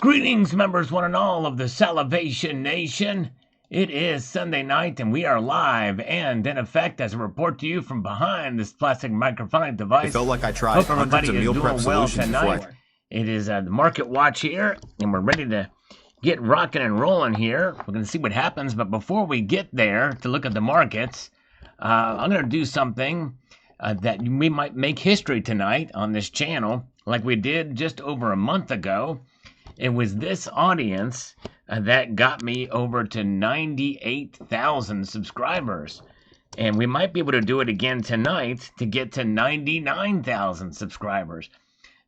Greetings, members, one and all of the Salvation Nation. It is Sunday night, and we are live and in effect as a report to you from behind this plastic microphonic device. It felt like I tried Hope hundreds everybody of is meal doing prep well solutions tonight. before It is the Market Watch here, and we're ready to get rocking and rolling here. We're going to see what happens, but before we get there to look at the markets, I'm going to do something that we might make history tonight on this channel, like we did just over a month ago. It was this audience that got me over to 98,000 subscribers. And we might be able to do it again tonight to get to 99,000 subscribers.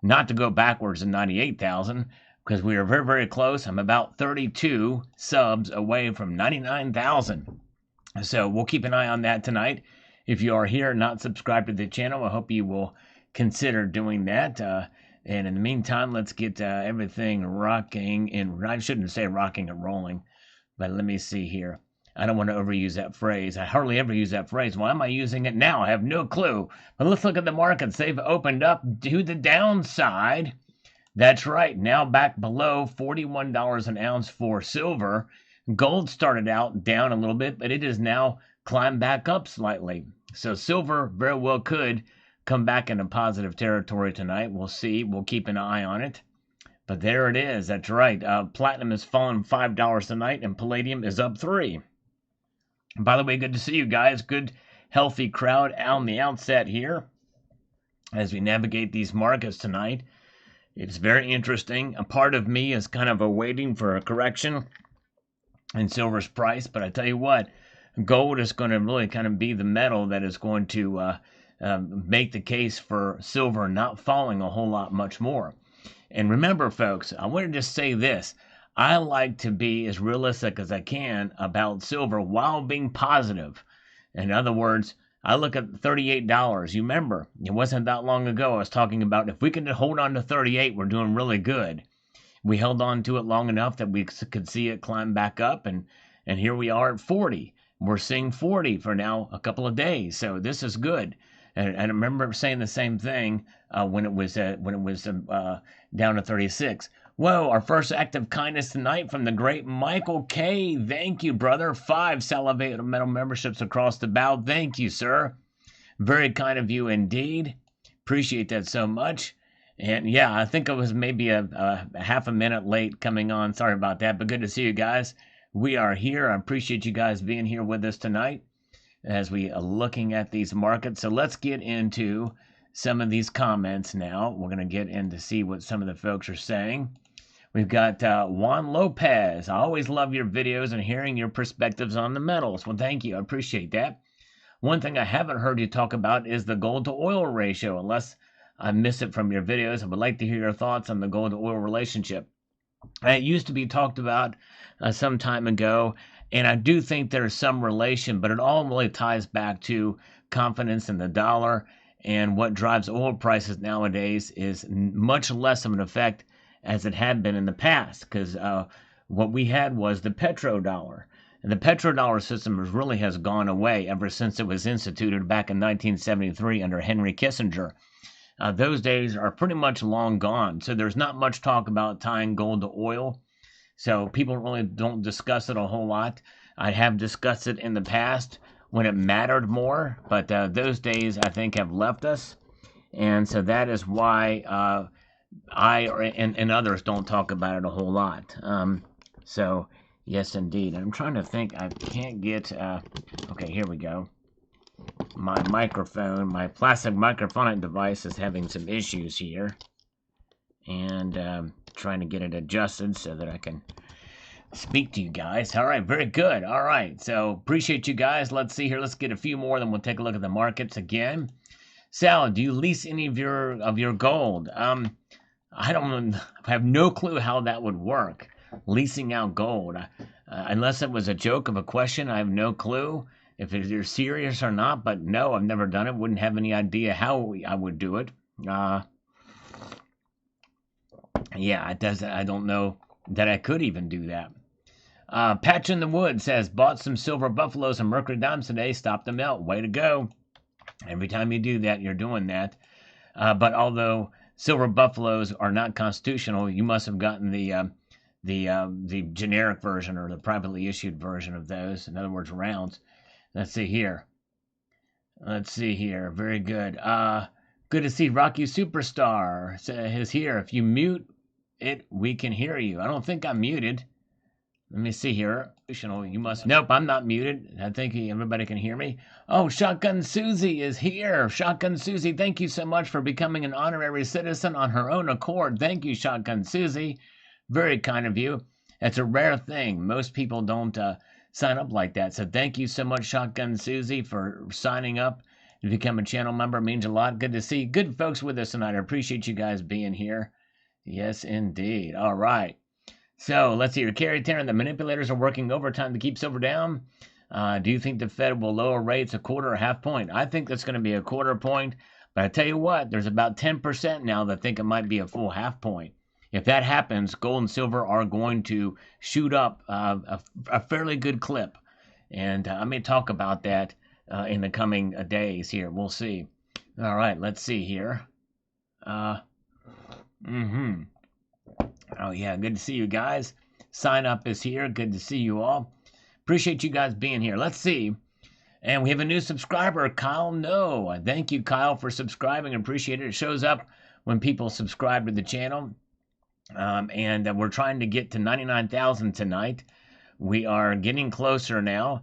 Not to go backwards to 98,000, because we are very, very close. I'm about 32 subs away from 99,000. So we'll keep an eye on that tonight. If you are here and not subscribed to the channel, I hope you will consider doing that. And in the meantime, let's get everything rocking. And I shouldn't say rocking and rolling, but let me see here. I don't want to overuse that phrase. I hardly ever use that phrase. Why am I using it now? I have no clue. But let's look at the markets. They've opened up to the downside. That's right. Now back below $41 an ounce for silver. Gold started out down a little bit, but it has now climbed back up slightly. So silver very well could come back into positive territory tonight. We'll see. We'll keep an eye on it. But there it is. That's right. Platinum has fallen $5 tonight, and palladium is up 3. By the way, good to see you guys. Good, healthy crowd on the outset here as we navigate these markets tonight. It's very interesting. A part of me is kind of awaiting for a correction in silver's price, but I tell you what, gold is going to really kind of be the metal that is going to make the case for silver not falling a whole lot much more. And remember, folks, I want to just say this. I like to be as realistic as I can about silver while being positive. In other words, I look at $38. You remember, it wasn't that long ago I was talking about if we can hold on to 38, we're doing really good. We held on to it long enough that we could see it climb back up, and here we are at 40. We're seeing 40 for now a couple of days, so this is good. And I remember saying the same thing when it was down to 36. Whoa, our first act of kindness tonight from the great Michael K. Thank you, brother. 5 Salvador metal memberships across the bow. Thank you, sir. Very kind of you indeed. Appreciate that so much. And yeah, I think I was maybe a half a minute late coming on. Sorry about that, but good to see you guys. We are here. I appreciate you guys being here with us tonight as we are looking at these markets. So let's get into some of these comments now. We're going to get in to see what some of the folks are saying. We've got Juan Lopez. I always love your videos and hearing your perspectives on the metals. Well, thank you. I appreciate that. One thing I haven't heard you talk about is the gold to oil ratio. Unless I miss it from your videos, I would like to hear your thoughts on the gold to oil relationship. It used to be talked about some time ago, and I do think there's some relation, but it all really ties back to confidence in the dollar, and what drives oil prices nowadays is much less of an effect as it had been in the past, because what we had was the petrodollar. And the petrodollar system really has gone away ever since it was instituted back in 1973 under Henry Kissinger. Those days are pretty much long gone, so there's not much talk about tying gold to oil. So people really don't discuss it a whole lot. I have discussed it in the past when it mattered more, but those days I think have left us. And so that is why I and others don't talk about it a whole lot. So yes, indeed. I'm trying to think. I can't get, okay, here we go. My microphone, my plastic microphonic device is having some issues here. And trying to get it adjusted so that I can speak to you guys. All right, very good. All right, so appreciate you guys. Let's see here. Let's get a few more, then we'll take a look at the markets again. Sal, do you lease any of your gold? I have no clue how that would work. Leasing out gold, unless it was a joke of a question. I have no clue if you're serious or not. But no, I've never done it. Wouldn't have any idea how I would do it. Yeah, it does. I don't know that I could even do that. Patch in the Wood says, bought some silver buffaloes and mercury dimes today. Stop the melt. Way to go. Every time you do that, you're doing that. But although silver buffaloes are not constitutional, you must have gotten the the generic version or the privately issued version of those. In other words, rounds. Let's see here. Let's see here. Very good. Good to see Rocky Superstar is here. If you mute it, we can hear you. I don't think I'm muted. Let me see here. You must. Nope, I'm not muted. I think everybody can hear me. Oh, Shotgun Susie is here. Shotgun Susie, thank you so much for becoming an honorary citizen on her own accord. Thank you, Shotgun Susie. Very kind of you. It's a rare thing. Most people don't sign up like that. So thank you so much, Shotgun Susie, for signing up to become a channel member. It means a lot. Good to see good folks with us tonight. I appreciate you guys being here. Yes, indeed. All right. So let's see. Your carry Taryn, the manipulators are working overtime to keep silver down. Do you think the Fed will lower rates a quarter or half point? I think that's going to be a quarter point. But I tell you what, there's about 10% now that think it might be a full half point. If that happens, gold and silver are going to shoot up a fairly good clip. And I may talk about that in the coming days here. We'll see. All right, let's see here. Oh, yeah, good to see you guys. Sign up is here. Good to see you all. Appreciate you guys being here. Let's see. And we have a new subscriber, Kyle No. Thank you, Kyle, for subscribing. Appreciate it. It shows up when people subscribe to the channel. And we're trying to get to 99,000 tonight. We are getting closer now.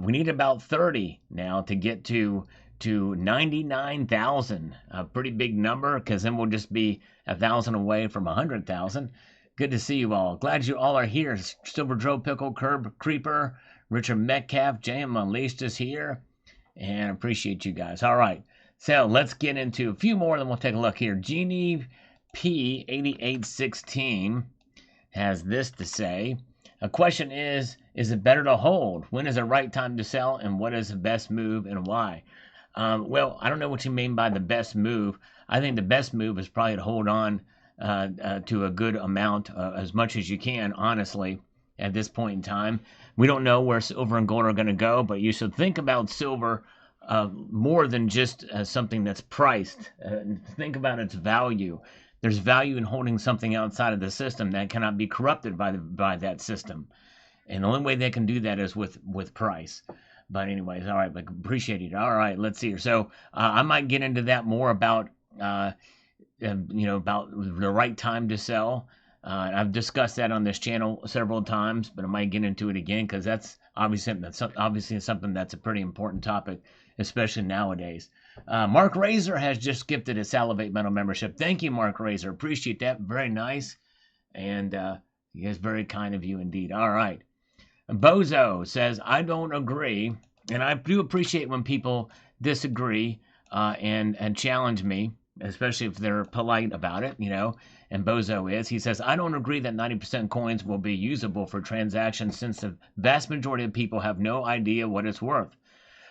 We need about 30 now to get to 99,000. A pretty big number, because then we'll just be 1,000 away from 100,000. Good to see you all. Glad you all are here. Silver Joe Pickle, Curb Creeper, Richard Metcalf, JM Unleashed is here. And appreciate you guys. All right. So let's get into a few more, then we'll take a look here. Jeannie P8816 has this to say. A question is it better to hold? When is the right time to sell, and what is the best move and why? Well, I don't know what you mean by the best move. I think the best move is probably to hold on to a good amount, as much as you can, honestly, at this point in time. We don't know where silver and gold are going to go, but you should think about silver more than just something that's priced. Think about its value. There's value in holding something outside of the system that cannot be corrupted by that system. And the only way they can do that is with price. But anyways, all right, but appreciate it. All right, let's see here. So I might get into that more about, about the right time to sell. I've discussed that on this channel several times, but I might get into it again because that's obviously something that's a pretty important topic, especially nowadays. Mark Razor has just gifted a Salivate Metal membership. Thank you, Mark Razor. Appreciate that. Very nice. And you guys, very kind of you indeed. All right. Bozo says, I don't agree. And I do appreciate when people disagree and challenge me, especially if they're polite about it, And Bozo is. He says, I don't agree that 90% coins will be usable for transactions since the vast majority of people have no idea what it's worth.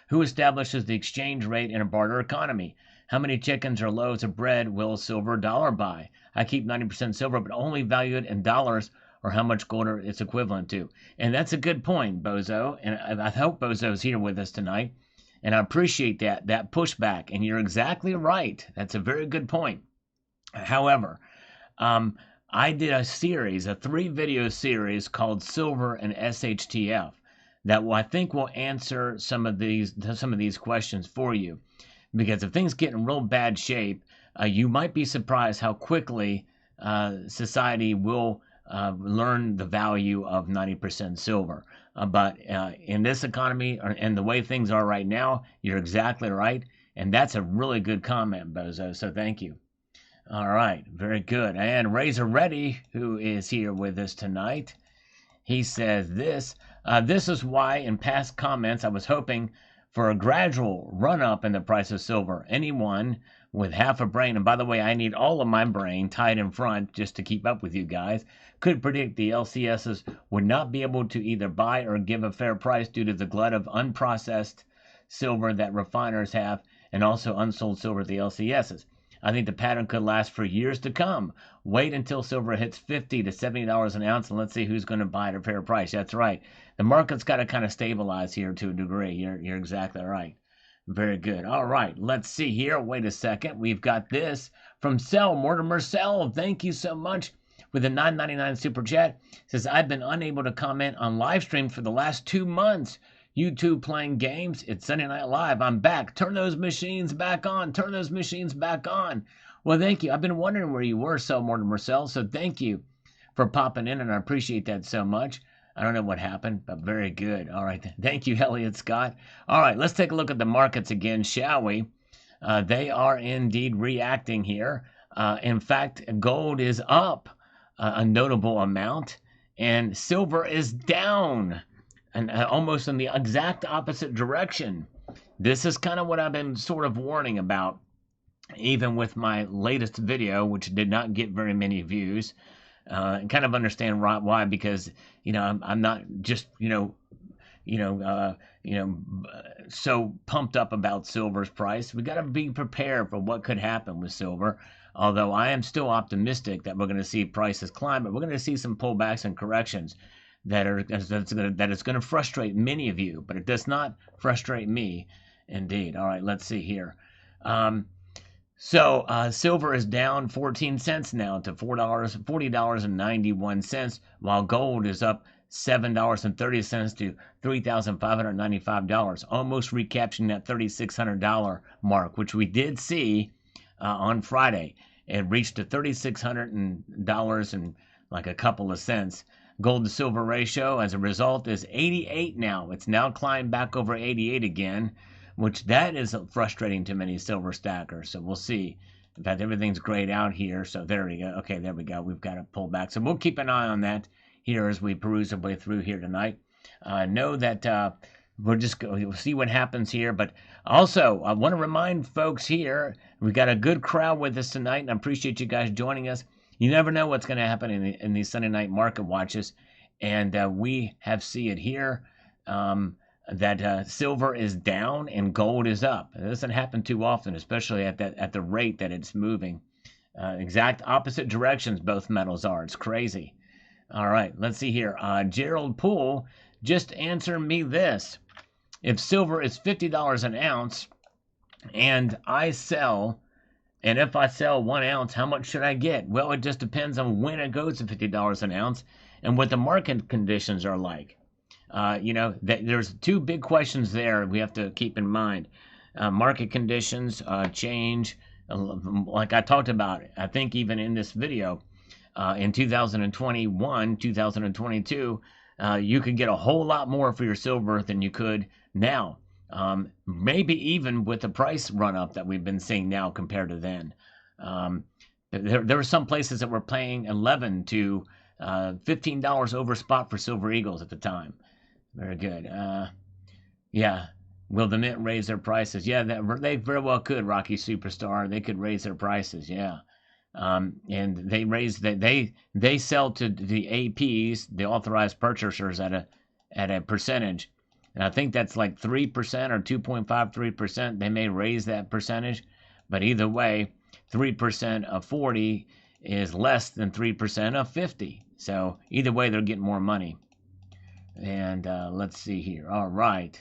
Who establishes the exchange rate in a barter economy? How many chickens or loaves of bread will a silver dollar buy? I keep 90% silver, but only value it in dollars or how much gold it's equivalent to. And that's a good point, Bozo. And I hope Bozo's here with us tonight. And I appreciate that pushback. And you're exactly right. That's a very good point. However, I did a 3-video series called Silver and SHTF. That I think will answer some of these questions for you, because if things get in real bad shape, you might be surprised how quickly society will learn the value of 90% silver. But in this economy and the way things are right now, you're exactly right, and that's a really good comment, Bozo. So thank you. All right, very good. And Razor Ready, who is here with us tonight, he says this. This is why in past comments I was hoping for a gradual run-up in the price of silver. Anyone with half a brain, and by the way, I need all of my brain tied in front just to keep up with you guys, could predict the LCSs would not be able to either buy or give a fair price due to the glut of unprocessed silver that refiners have, and also unsold silver at the LCSs. I think the pattern could last for years to come. Wait until silver hits $50 to $70 an ounce, and let's see who's going to buy at a fair price. That's right. The market's got to kind of stabilize here to a degree. You're exactly right. Very good. All right, let's see here. Wait a second. We've got this from Mortimer Sell. Thank you so much with a $9.99 super chat. Says, I've been unable to comment on live streams for the last 2 months. YouTube playing games. It's Sunday Night Live. I'm back. Turn those machines back on. Turn those machines back on. Well, thank you. I've been wondering where you were, Marcel. So thank you for popping in, and I appreciate that so much. I don't know what happened, but very good. All right. Thank you, Elliot Scott. All right. Let's take a look at the markets again, shall we? They are indeed reacting here. In fact, gold is up a notable amount, and silver is down, and almost in the exact opposite direction. This is kind of what I've been sort of warning about, even with my latest video, which did not get very many views. And kind of understand why, because I'm not just so pumped up about silver's price. We got to be prepared for what could happen with silver. Although I am still optimistic that we're going to see prices climb, but we're going to see some pullbacks and corrections that is going to frustrate many of you, but it does not frustrate me. Indeed. All right, let's see here. So silver is down 14 cents now to $40.91, while gold is up $7.30 to $3,595, almost recapturing that $3,600 mark, which we did see on Friday. It reached to $3,600 and like a couple of cents. Gold to silver ratio, as a result, is 88 now. It's now climbed back over 88 again, which that is frustrating to many silver stackers. So we'll see. In fact, everything's grayed out here. So there we go. Okay, there we go. We've got to pull back. So we'll keep an eye on that here as we peruse our way through here tonight. Know that we'll see what happens here. But also, I want to remind folks here, we've got a good crowd with us tonight, and I appreciate you guys joining us. You never know what's going to happen in these Sunday night market watches. And we have see it here. That silver is down and gold is up. It doesn't happen too often, especially at the rate that it's moving. Exact opposite directions both metals are. It's crazy. All right, let's see here. Gerald Poole, just answer me this. If silver is $50 an ounce and if I sell 1 ounce, how much should I get? Well, it just depends on when it goes to $50 an ounce and what the market conditions are like. There's two big questions there we have to keep in mind. Market conditions change, like I talked about, I think even in this video, in 2021, 2022, you could get a whole lot more for your silver than you could now. Maybe even with the price run-up that we've been seeing now compared to then. There were some places that were paying $11 to $15 over spot for silver eagles at the time. Very good. Yeah. Will the mint raise their prices? Yeah, they very well could, Rocky Superstar. They could raise their prices, yeah. And they sell to the APs, the authorized purchasers, at a percentage. And I think that's like 3% or 2.53%. They may raise that percentage, but either way, 3% of 40 is less than 3% of 50. So either way, they're getting more money. And let's see here. All right.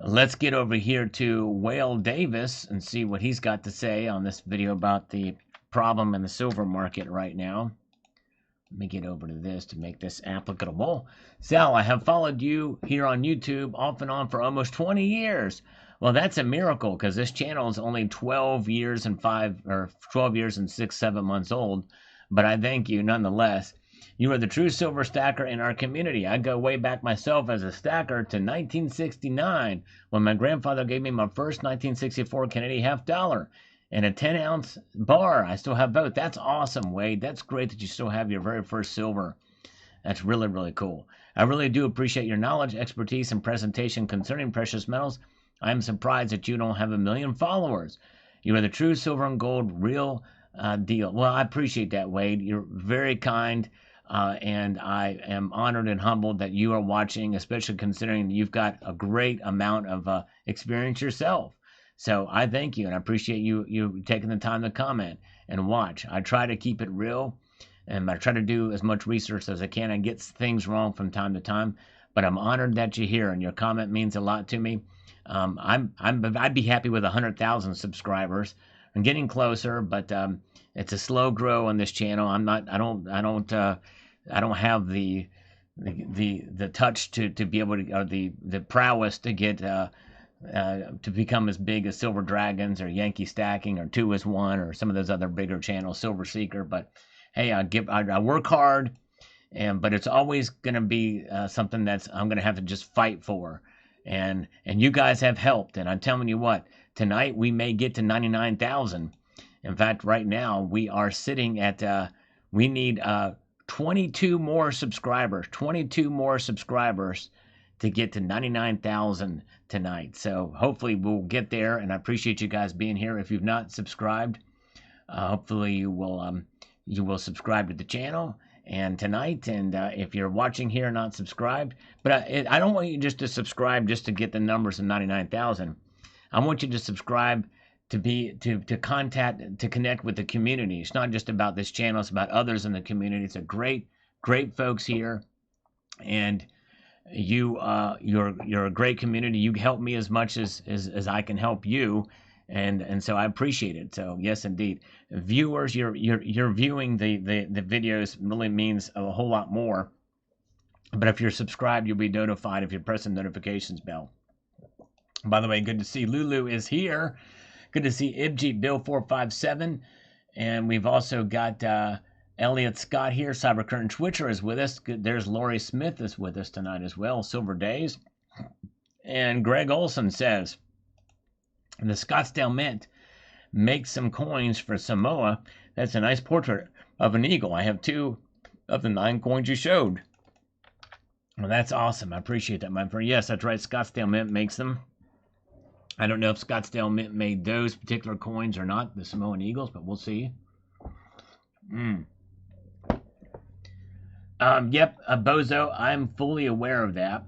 Let's get over here to Whale Davis and see what he's got to say on this video about the problem in the silver market right now. Let me get over to this to make this applicable. Sal, I have followed you here on YouTube off and on for almost 20 years. Well, that's a miracle because this channel is only 12 years and 6, 7 months old. But I thank you nonetheless. You are the true silver stacker in our community. I go way back myself as a stacker to 1969 when my grandfather gave me my first 1964 Canadian half dollar and a 10-ounce bar. I still have both. That's awesome, Wade. That's great that you still have your very first silver. That's really, really cool. I really do appreciate your knowledge, expertise, and presentation concerning precious metals. I am surprised that you don't have 1 million followers. You are the true silver and gold real deal. Well, I appreciate that, Wade. You're very kind. And I am honored and humbled that you are watching, especially considering you've got a great amount of experience yourself. So I thank you, and I appreciate you taking the time to comment and watch. I try to keep it real, and I try to do as much research as I can. I get things wrong from time to time, but I'm honored that you're here, and your comment means a lot to me. I'd be happy with 100,000 subscribers. I'm getting closer, but it's a slow grow on this channel. I don't have the touch to be able to, or the prowess to get to become as big as Silver Dragons or Yankee Stacking or 2 is 1 or some of those other bigger channels, Silver Seeker. But hey, I work hard, but it's always going to be something that's I'm going to have to just fight for. And you guys have helped, and I'm telling you what, tonight we may get to 99,000. In fact, right now we are sitting at we need 22 more subscribers, 22 more subscribers to get to 99,000 tonight. So hopefully we'll get there, and I appreciate you guys being here. If you've not subscribed, hopefully you will subscribe to the channel and tonight. And if you're watching here not subscribed, but I don't want you just to subscribe just to get the numbers of 99,000. I want you to subscribe to connect with the community. It's not just about this channel, it's about others in the community. It's a great folks here, and you're a great community. You help me as much as I can help you, and so I appreciate it. So yes, indeed, viewers, you're viewing the videos really means a whole lot more. But if you're subscribed, you'll be notified if you press the notifications bell. By the way, good to see Lulu is here. Good to see Ibjeet Bill 457, and we've also got Elliot Scott here. Cybercurrent Twitcher is with us. There's Laurie Smith is with us tonight as well. Silver Days. And Greg Olson says, the Scottsdale Mint makes some coins for Samoa. That's a nice portrait of an eagle. I have 2 of the 9 coins you showed. Well, that's awesome. I appreciate that, my friend. Yes, that's right. Scottsdale Mint makes them. I don't know if Scottsdale Mint made those particular coins or not, the Samoan Eagles, but we'll see. Yep, Bozo, I'm fully aware of that.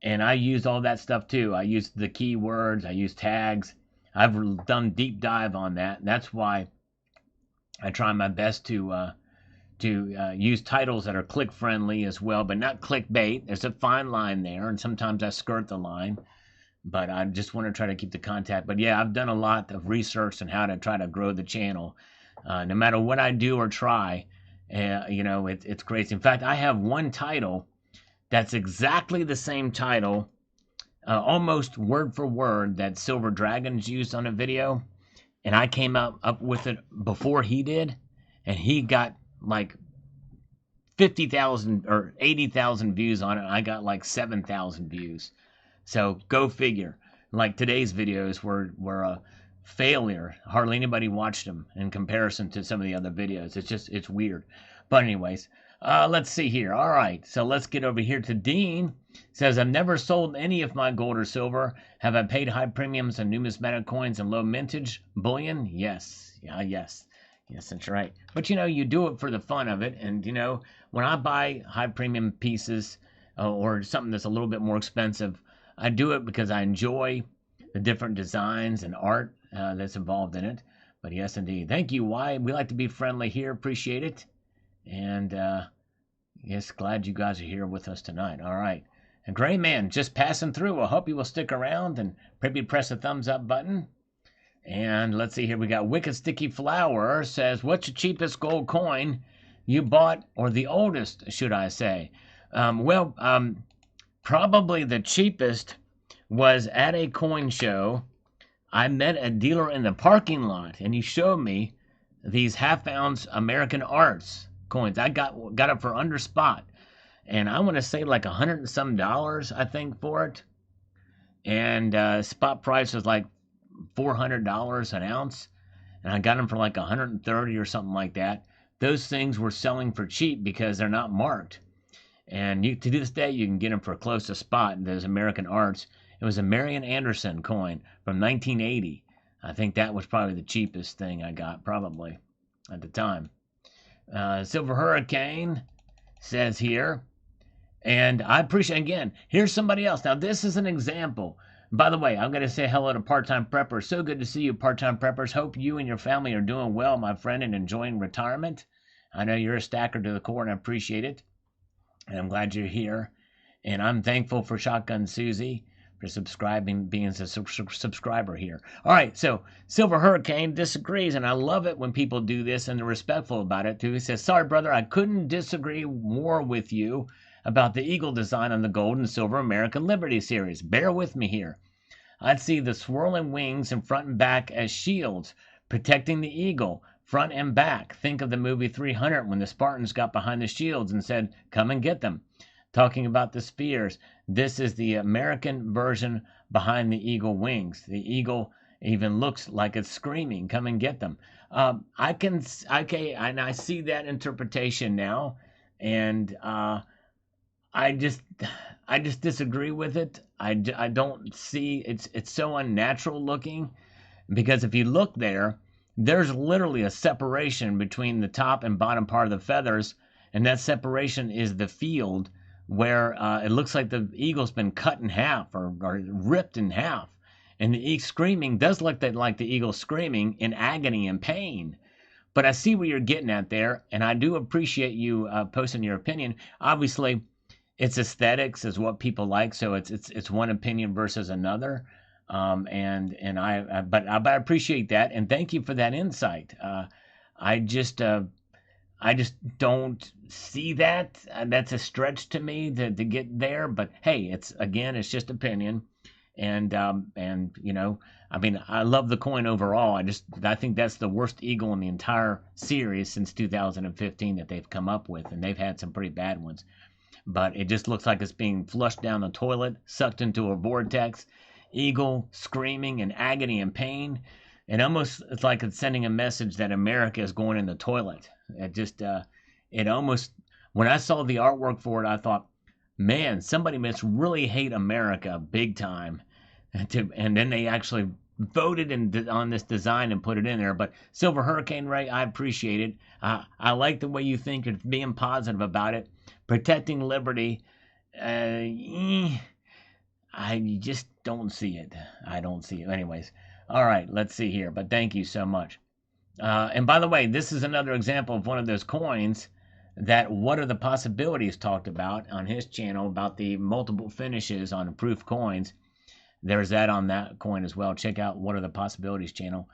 And I use all that stuff too. I use the keywords, I use tags. I've done deep dive on that. That's why I try my best to use titles that are click friendly as well, but not clickbait. There's a fine line there, and sometimes I skirt the line. But I just want to try to keep the contact. But yeah, I've done a lot of research on how to try to grow the channel. No matter what I do or try, it's crazy. In fact, I have one title that's exactly the same title, almost word for word, that Silver Dragons used on a video. And I came up with it before he did. And he got like 50,000 or 80,000 views on it. I got like 7,000 views. So go figure. Like today's videos were a failure. Hardly anybody watched them in comparison to some of the other videos. It's weird. But anyways, let's see here. All right, so let's get over here to Dean. Says, I've never sold any of my gold or silver. Have I paid high premiums on numismatic coins and low mintage bullion? Yes. Yeah, yes. Yes, that's right. But you do it for the fun of it. And when I buy high premium pieces or something that's a little bit more expensive, I do it because I enjoy the different designs and art that's involved in it. But yes, indeed. Thank you, Y. We like to be friendly here. Appreciate it. And yes, glad you guys are here with us tonight. All right. And Gray Man, just passing through. I hope you will stick around and maybe press the thumbs up button. And let's see here. We got Wicked Sticky Flower says, what's your cheapest gold coin you bought, or the oldest, should I say? Probably the cheapest was at a coin show. I met a dealer in the parking lot, and he showed me these half-ounce American Arts coins. I got it for under spot, and I want to say like $100 and some, I think, for it. And spot price was like $400 an ounce, and I got them for like 130 or something like that. Those things were selling for cheap because they're not marked. And to this day, you can get them for close to spot. And those American Arts. It was a Marian Anderson coin from 1980. I think that was probably the cheapest thing I got, probably, at the time. Silver Hurricane says here. And I appreciate, again, here's somebody else. Now, this is an example. By the way, I'm going to say hello to Part-Time Preppers. So good to see you, Part-Time Preppers. Hope you and your family are doing well, my friend, and enjoying retirement. I know you're a stacker to the core, and I appreciate it. And I'm glad you're here. And I'm thankful for Shotgun Susie for subscribing, being a subscriber here. All right, so Silver Hurricane disagrees, and I love it when people do this and they're respectful about it too. He says, sorry, brother, I couldn't disagree more with you about the eagle design on the gold and silver American Liberty series. Bear with me here. I'd see the swirling wings in front and back as shields, protecting the eagle, front and back. Think of the movie 300 when the Spartans got behind the shields and said, come and get them. Talking about the spears, this is the American version behind the eagle wings. The eagle even looks like it's screaming, come and get them. And I see that interpretation now, and I just disagree with it. I don't see, it's so unnatural looking, because if you look there, there's literally a separation between the top and bottom part of the feathers, and that separation is the field where it looks like the eagle's been cut in half or ripped in half. And the screaming does look like the eagle screaming in agony and pain. But I see what you're getting at there, and I do appreciate you posting your opinion. Obviously, it's aesthetics is what people like, so it's one opinion versus another. But I appreciate that, and thank you for that insight. I just don't see that. That's a stretch to me to get there. But hey, it's just opinion, and I mean, I love the coin overall. I think that's the worst eagle in the entire series since 2015 that they've come up with, and they've had some pretty bad ones. But it just looks like it's being flushed down the toilet, sucked into a vortex. Eagle screaming in agony and pain. And almost it's like it's sending a message that America is going in the toilet. It almost, when I saw the artwork for it, I thought, man, somebody must really hate America big time. And then they actually voted on this design and put it in there. But Silver Hurricane Ray, I appreciate it. I like the way you think you're being positive about it. Protecting liberty, I just don't see it. I don't see it. Anyways, all right, let's see here. But thank you so much. And by the way, this is another example of one of those coins that What Are the Possibilities talked about on his channel about the multiple finishes on proof coins. There's that on that coin as well. Check out What Are the Possibilities channel.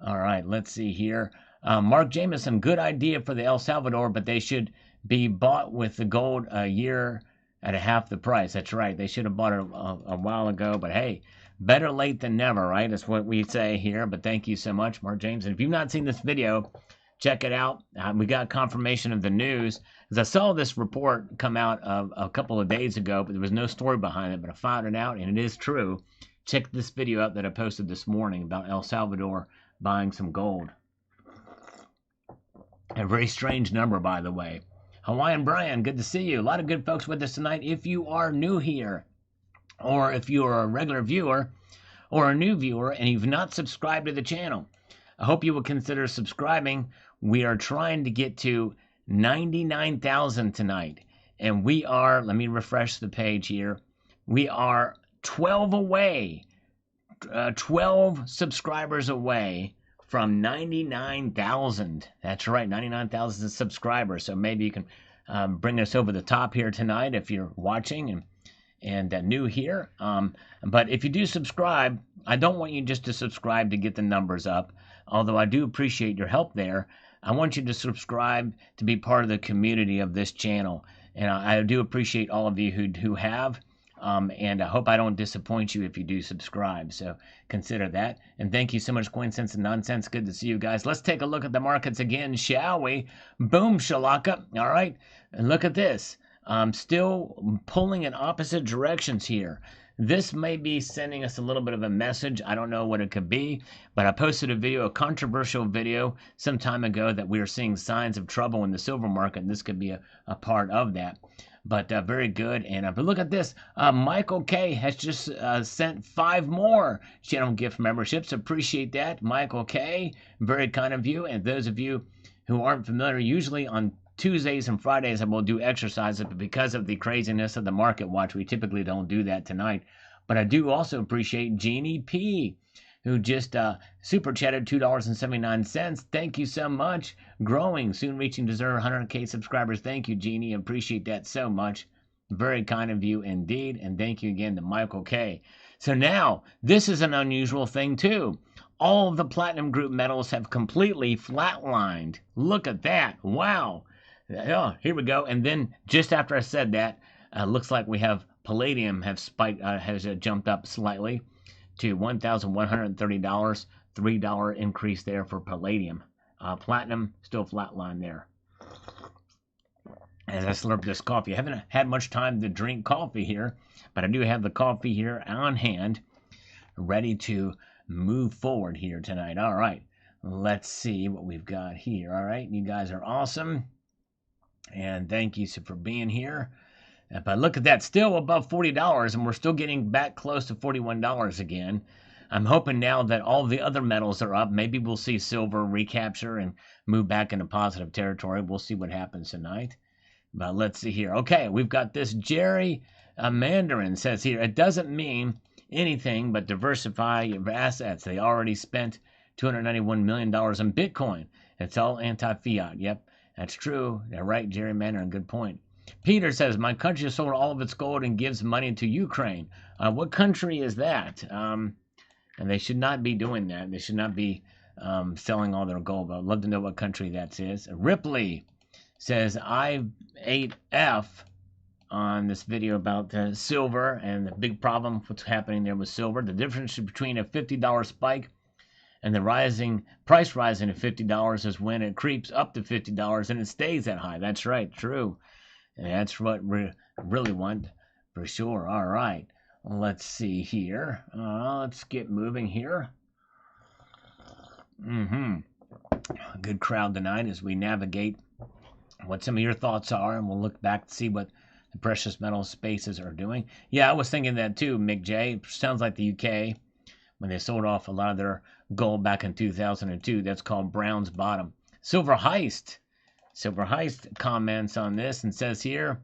All right, let's see here. Mark Jameson, good idea for the El Salvador, but they should be bought with the gold a year at a half the price. That's right. They should have bought it a while ago, but hey, better late than never, right? That's what we say here. But thank you so much, Mark James. And if you've not seen this video, check it out. We got confirmation of the news, as I saw this report come out a couple of days ago, but there was no story behind it, but I found it out, and it is true. Check this video out that I posted this morning about El Salvador buying some gold. A very strange number, by the way. Hawaiian Brian, good to see you. A lot of good folks with us tonight. If you are new here, or if you are a regular viewer or a new viewer and you've not subscribed to the channel, I hope you will consider subscribing. We are trying to get to 99,000 tonight, and we are, let me refresh the page here, we are 12 away, 12 subscribers away from 99,000. That's right, 99,000 subscribers. So maybe you can bring us over the top here tonight if you're watching and new here. But if you do subscribe, I don't want you just to subscribe to get the numbers up, although I do appreciate your help there. I want you to subscribe to be part of the community of this channel. And I do appreciate all of you who have. And I hope I don't disappoint you if you do subscribe. So consider that. And thank you so much, Coin Sense and Nonsense. Good to see you guys. Let's take a look at the markets again, shall we? Boom, shalaka. All right. And look at this. Still pulling in opposite directions here. This may be sending us a little bit of a message. I don't know what it could be, but I posted a controversial video some time ago that we are seeing signs of trouble in the silver market, and this could be a part of that. But very good. And but look at this. Michael K has just sent 5 more channel gift memberships. Appreciate that, Michael K. Very kind of you. And those of you who aren't familiar, usually on Tuesdays and Fridays I will do exercises, but because of the craziness of the market watch, we typically don't do that tonight. But I do also appreciate Jeannie P, who just super chatted $2.79. Thank you so much. Growing, soon reaching deserve 100K subscribers. Thank you, Jeannie. Appreciate that so much. Very kind of you indeed. And thank you again to Michael K. So now, this is an unusual thing too. All of the platinum group metals have completely flatlined. Look at that. Wow. Oh, here we go. And then just after I said that, looks like we have palladium has jumped up slightly to $1,130. $3 increase there for palladium. Platinum still flatline there. As I slurp this coffee, I haven't had much time to drink coffee here, but I do have the coffee here on hand, ready to move forward here tonight. All right, let's see what we've got here. All right, you guys are awesome, and thank you for being here. But look at that, still above $40, and we're still getting back close to $41 again. I'm hoping now that all the other metals are up. Maybe we'll see silver recapture and move back into positive territory. We'll see what happens tonight. But let's see here. Okay, we've got this Jerry Mandarin says here, it doesn't mean anything but diversify your assets. They already spent $291 million in Bitcoin. It's all anti-fiat. Yep, that's true. They're right, Jerry Mandarin. Good point. Peter says, my country has sold all of its gold and gives money to Ukraine. What country is that? And they should not be doing that. They should not be selling all their gold. But I'd love to know what country that is. Ripley says, I8F on this video about silver and the big problem, what's happening there with silver. The difference between a $50 spike and the price rising to $50 is when it creeps up to $50 and it stays that high. That's right, true. And that's what we really want for sure. All right, let's see here. Let's get moving here. A good crowd tonight as we navigate what some of your thoughts are, and we'll look back to see what the precious metal spaces are doing. Yeah, I was thinking that too, Mick J. It sounds like the UK, when they sold off a lot of their gold back in 2002. That's called Brown's Bottom. Silver Heist comments on this and says here,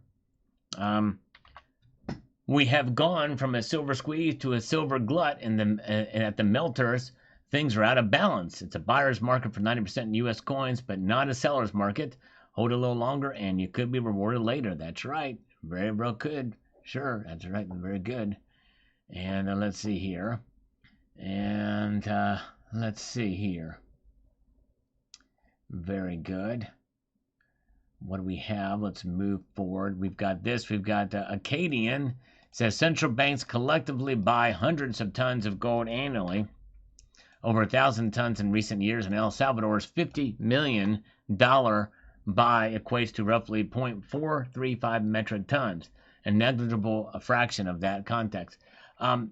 we have gone from a silver squeeze to a silver glut and at the melters. Things are out of balance. It's a buyer's market for 90% in U.S. coins, but not a seller's market. Hold a little longer, and you could be rewarded later. That's right. Very well could. Sure, that's right. Very good. And let's see here. And let's see here. Very good. What do we have? Let's move forward. We've got this. We've got Acadian. Says central banks collectively buy hundreds of tons of gold annually. Over 1,000 tons in recent years, and El Salvador's $50 million buy equates to roughly 0.435 metric tons, a negligible fraction of that context.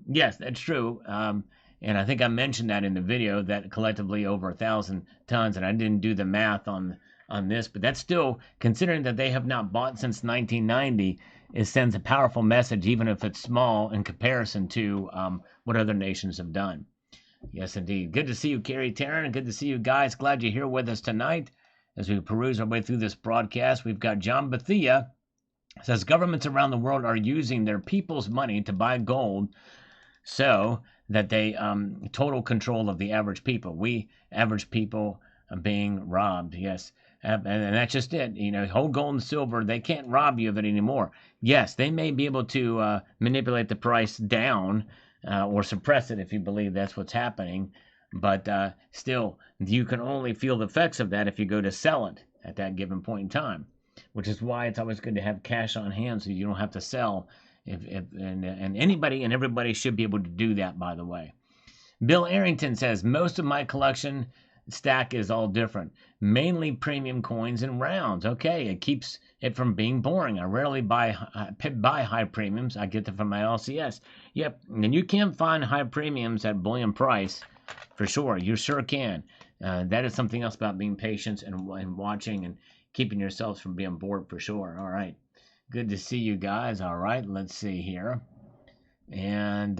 Yes, that's true. And I think I mentioned that in the video, that collectively over 1,000 tons, and I didn't do the math on this, but that's still, considering that they have not bought since 1990, it sends a powerful message, even if it's small in comparison to what other nations have done. Yes, indeed. Good to see you, Carrie Taryn, and good to see you guys. Glad you're here with us tonight as we peruse our way through this broadcast. We've got John Bethia says governments around the world are using their people's money to buy gold so that they total control of the average people. We average people are being robbed. Yes. And that's just it. You know, whole gold and silver, they can't rob you of it anymore. Yes, they may be able to manipulate the price down or suppress it if you believe that's what's happening. But still, you can only feel the effects of that if you go to sell it at that given point in time, which is why it's always good to have cash on hand so you don't have to sell. And anybody and everybody should be able to do that, by the way. Bill Arrington says, most of my collection stack is all different, mainly premium coins and rounds. Okay, it keeps it from being boring. I rarely buy high premiums. I get them from my LCS. Yep, and you can find high premiums at bullion price for sure. You sure can. That is something else about being patient and watching and keeping yourselves from being bored for sure. All right, good to see you guys. All right, let's see here. And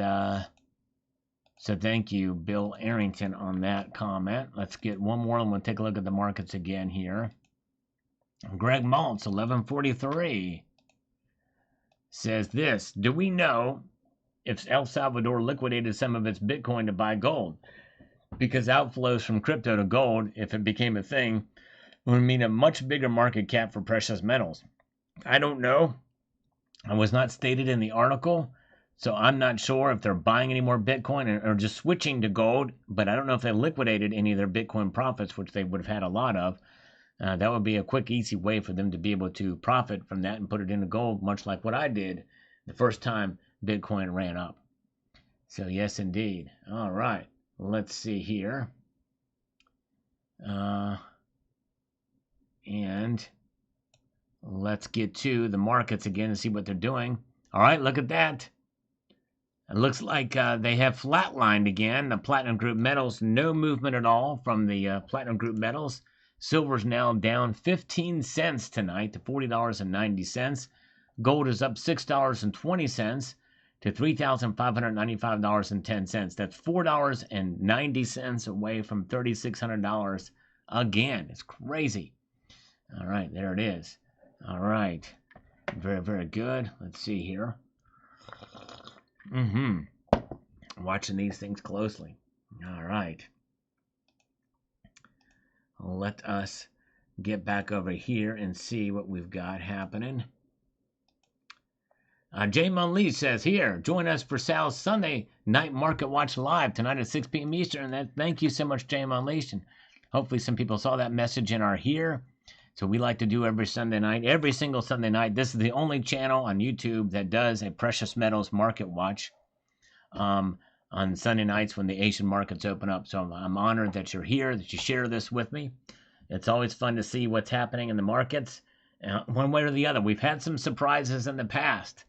so thank you, Bill Arrington, on that comment. Let's get one more, and we'll take a look at the markets again here. Greg Maltz, 1143, says this. Do we know if El Salvador liquidated some of its Bitcoin to buy gold? Because outflows from crypto to gold, if it became a thing, would mean a much bigger market cap for precious metals. I don't know. It was not stated in the article, So I'm not sure if they're buying any more Bitcoin or just switching to gold, but I don't know if they liquidated any of their Bitcoin profits, which they would have had a lot of. That would be a quick, easy way for them to be able to profit from that and put it into gold, much like what I did the first time Bitcoin ran up. So yes, indeed. All right, let's see here. And let's get to the markets again and see what they're doing. All right, look at that. It looks like they have flatlined again. The platinum group metals, no movement at all from the platinum group metals. Silver's now down 15 cents tonight to $40.90. Gold is up $6.20 to $3,595.10. That's $4.90 away from $3,600 again. It's crazy. All right, there it is. All right. Very, very good. Let's see here. Watching these things closely. All right. Let us get back over here and see what we've got happening. Jay Munlee says here, join us for Sal's Sunday night market watch live tonight at 6 p.m. Eastern. Thank you so much, Jay Munlee. And hopefully some people saw that message and are here. So we like to do every Sunday night, every single Sunday night. This is the only channel on YouTube that does a precious metals market watch on Sunday nights when the Asian markets open up. So I'm honored that you're here, that you share this with me. It's always fun to see what's happening in the markets, one way or the other. We've had some surprises in the past.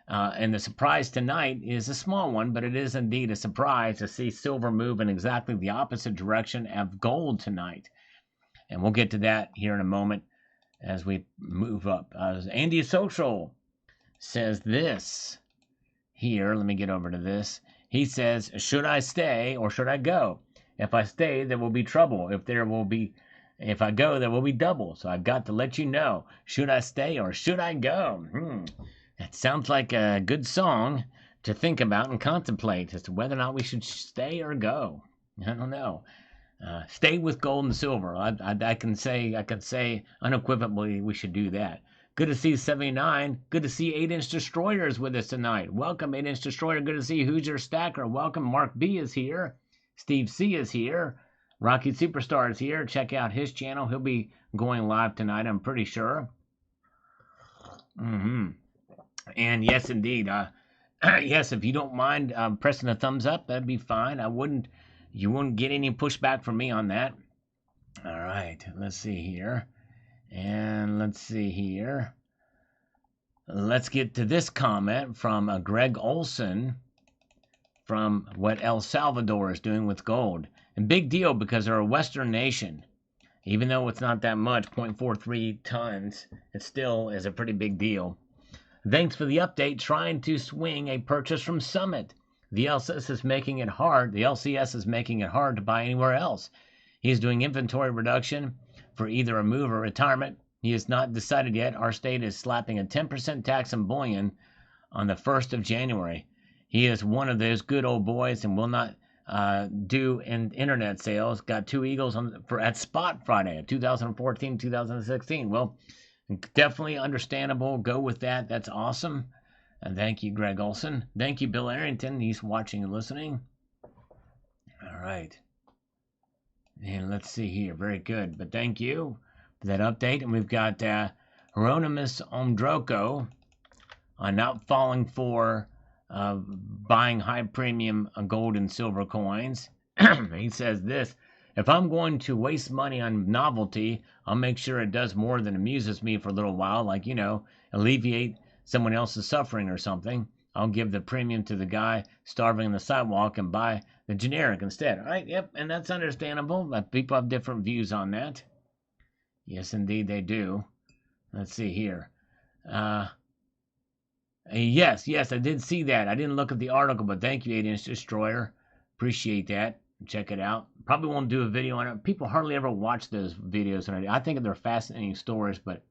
And the surprise tonight is a small one, but it is indeed a surprise to see silver move in exactly the opposite direction of gold tonight. And we'll get to that here in a moment as we move up. Andy Social says this here. Let me get over to this. He says, should I stay or should I go? If I stay, there will be trouble. If I go, there will be double. So I've got to let you know, should I stay or should I go? That sounds like a good song to think about and contemplate as to whether or not we should stay or go. I don't know. Stay with gold and silver. I can say unequivocally we should do that. Good to see 79. Good to see 8-inch Destroyers with us tonight. Welcome, 8-inch Destroyer. Good to see Hoosier Stacker. Welcome. Mark B is here. Steve C is here. Rocky Superstar is here. Check out his channel. He'll be going live tonight, I'm pretty sure. And yes, indeed. Yes, if you don't mind pressing a thumbs up, that'd be fine. You wouldn't get any pushback from me on that. All right, let's see here. And let's see here. Let's get to this comment from Greg Olson from what El Salvador is doing with gold. And big deal because they're a Western nation. Even though it's not that much, 0.43 tons, it still is a pretty big deal. Thanks for the update. Trying to swing a purchase from Summit. The LCS is making it hard. The LCS is making it hard to buy anywhere else. He is doing inventory reduction for either a move or retirement. He has not decided yet. Our state is slapping a 10% tax on bullion on the 1st of January. He is one of those good old boys and will not do internet sales. Got 2 eagles at Spot Friday, 2014, 2016. Well, definitely understandable. Go with that. That's awesome. And thank you, Greg Olson. Thank you, Bill Arrington. He's watching and listening. All right. And let's see here. Very good. But thank you for that update. And we've got Hieronymus Omdroko not falling for buying high premium gold and silver coins. He says this: if I'm going to waste money on novelty, I'll make sure it does more than amuses me for a little while, like, alleviate someone else's suffering or something. I'll give the premium to the guy starving on the sidewalk and buy the generic instead. All right, yep, and that's understandable. But people have different views on that. Yes, indeed, they do. Let's see here. Yes, I did see that. I didn't look at the article, but thank you, 8-inch Destroyer. Appreciate that. Check it out. Probably won't do a video on it. People hardly ever watch those videos. I think they're fascinating stories, but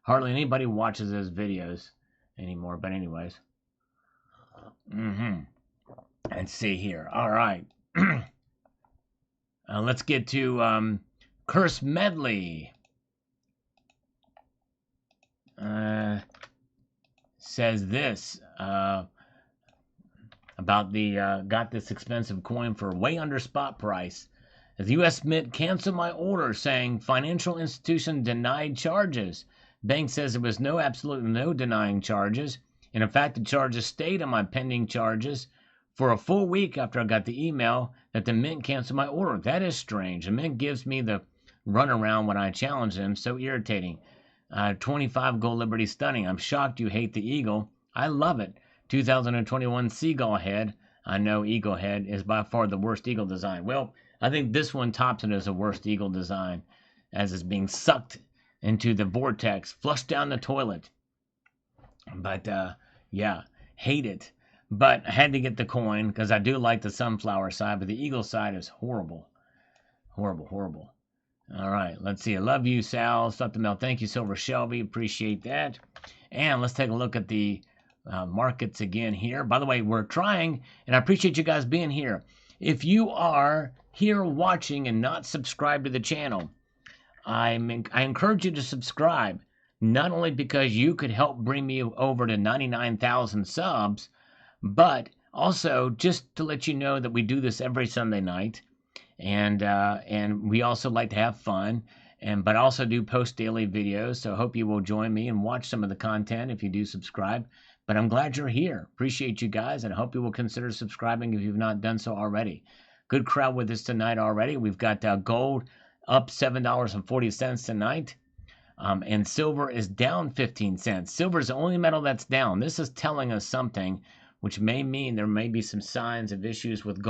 hardly anybody watches those videos anymore. But anyways. Let's see here. All right. Let's get to Curse Medley. Says this. about the got this expensive coin for way under spot price. The U.S. Mint canceled my order, saying financial institution denied charges. Bank says there was absolutely no denying charges. And in fact, the charges stayed on my pending charges for a full week after I got the email that the Mint canceled my order. That is strange. The Mint gives me the runaround when I challenge them. So irritating. 25 gold Liberty stunning. I'm shocked you hate the eagle. I love it. 2021 seagull head. I know eagle head is by far the worst eagle design. Well, I think this one tops it as the worst eagle design, as it's being sucked into the vortex, flushed down the toilet. But yeah, hate it. But I had to get the coin because I do like the sunflower side, but the eagle side is horrible. Horrible, horrible. All right, let's see. I love you, Sal. Stop the mail. Thank you, Silver Shelby. Appreciate that. And let's take a look at the markets again here. By the way, we're trying, and I appreciate you guys being here. If you are here watching and not subscribed to the channel, I encourage you to subscribe, not only because you could help bring me over to 99,000 subs, but also just to let you know that we do this every Sunday night. And we also like to have fun, but also do post daily videos. So I hope you will join me and watch some of the content if you do subscribe. But I'm glad you're here. Appreciate you guys, and I hope you will consider subscribing if you've not done so already. Good crowd with us tonight already. We've got gold up $7.40 tonight, and silver is down 15 cents. Silver is the only metal that's down. This is telling us something, which may mean there may be some signs of issues with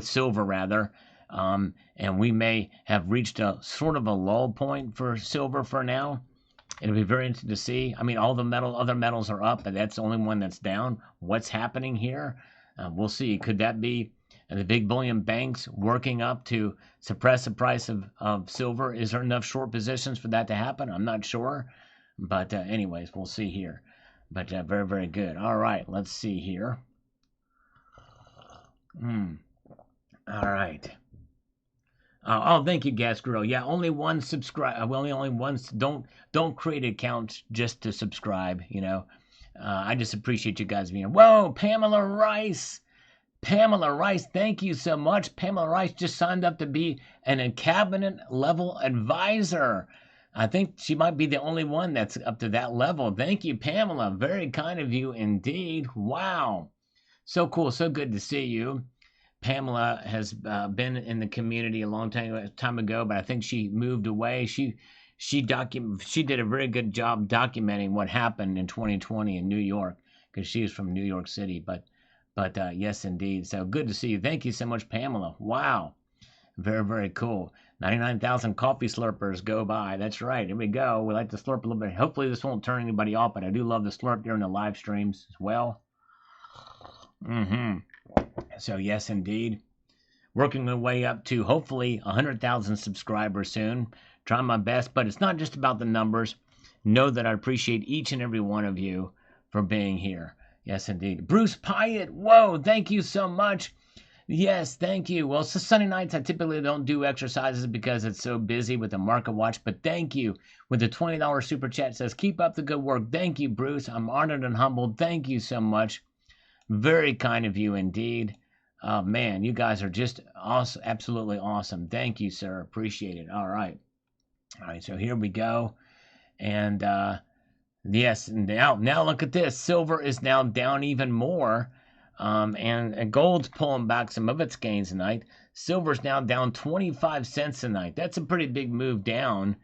silver rather. And we may have reached a sort of a lull point for silver for now. It'll be very interesting to see. I mean, all the other metals are up, but that's the only one that's down. What's happening here? We'll see. Could that be the big bullion banks working up to suppress the price of silver? Is there enough short positions for that to happen? I'm not sure. But anyways, we'll see here. But very, very good. All right, let's see here. All right. Oh, thank you, Gas Grill. Yeah, only one subscribe. Only once. Don't create accounts just to subscribe. You know, I just appreciate you guys being. Whoa, Pamela Rice. Pamela Rice, thank you so much. Pamela Rice just signed up to be a cabinet level advisor. I think she might be the only one that's up to that level. Thank you, Pamela. Very kind of you indeed. Wow, so cool. So good to see you. Pamela has been in the community a long time ago, but I think she moved away. She did a very good job documenting what happened in 2020 in New York, because she is from New York City. But yes, indeed. So good to see you. Thank you so much, Pamela. Wow, very, very cool. 99,000 coffee slurpers go by. That's right. Here we go. We like to slurp a little bit. Hopefully this won't turn anybody off, but I do love the slurp during the live streams as well. So yes, indeed. Working my way up to hopefully 100,000 subscribers soon. Trying my best, but it's not just about the numbers. Know that I appreciate each and every one of you for being here. Yes, indeed. Bruce Pyatt, whoa, thank you so much. Yes, thank you. Well, so Sunday nights I typically don't do exercises because it's so busy with the market watch, but thank you. With the $20 super chat, says, keep up the good work. Thank you, Bruce. I'm honored and humbled. Thank you so much. Very kind of you indeed. Man, you guys are just awesome, absolutely awesome. Thank you, sir. Appreciate it. All right. So here we go. And yes, now look at this. Silver is now down even more. And gold's pulling back some of its gains tonight. Silver's now down 25 cents tonight. That's a pretty big move down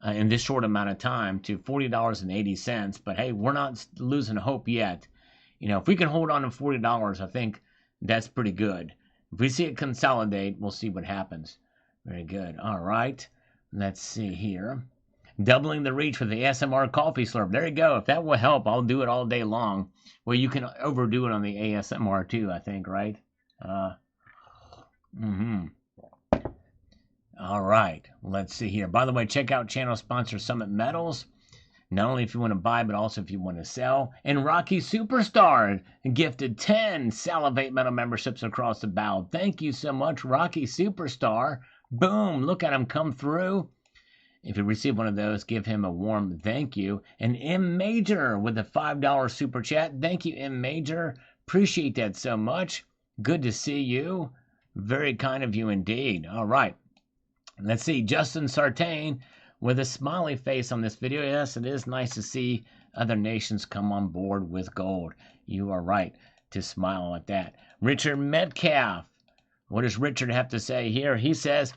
in this short amount of time to $40.80. But hey, we're not losing hope yet. You know, if we can hold on to $40, I think that's pretty good. If we see it consolidate, we'll see what happens. Very good. All right. Let's see here. Doubling the reach with the ASMR coffee slurp. There you go. If that will help, I'll do it all day long. Well, you can overdo it on the ASMR too, I think, right? All right. Let's see here. By the way, check out channel sponsor Summit Metals. Not only if you want to buy, but also if you want to sell. And Rocky Superstar gifted 10 Salivate Metal memberships across the bow. Thank you so much, Rocky Superstar. Boom, look at him come through. If you receive one of those, give him a warm thank you. And M Major with a $5 super chat. Thank you, M Major. Appreciate that so much. Good to see you. Very kind of you indeed. All right. Let's see. Justin Sartain with a smiley face on this video. Yes, it is nice to see other nations come on board with gold. You are right to smile at that. Richard Metcalf. What does Richard have to say here? He says,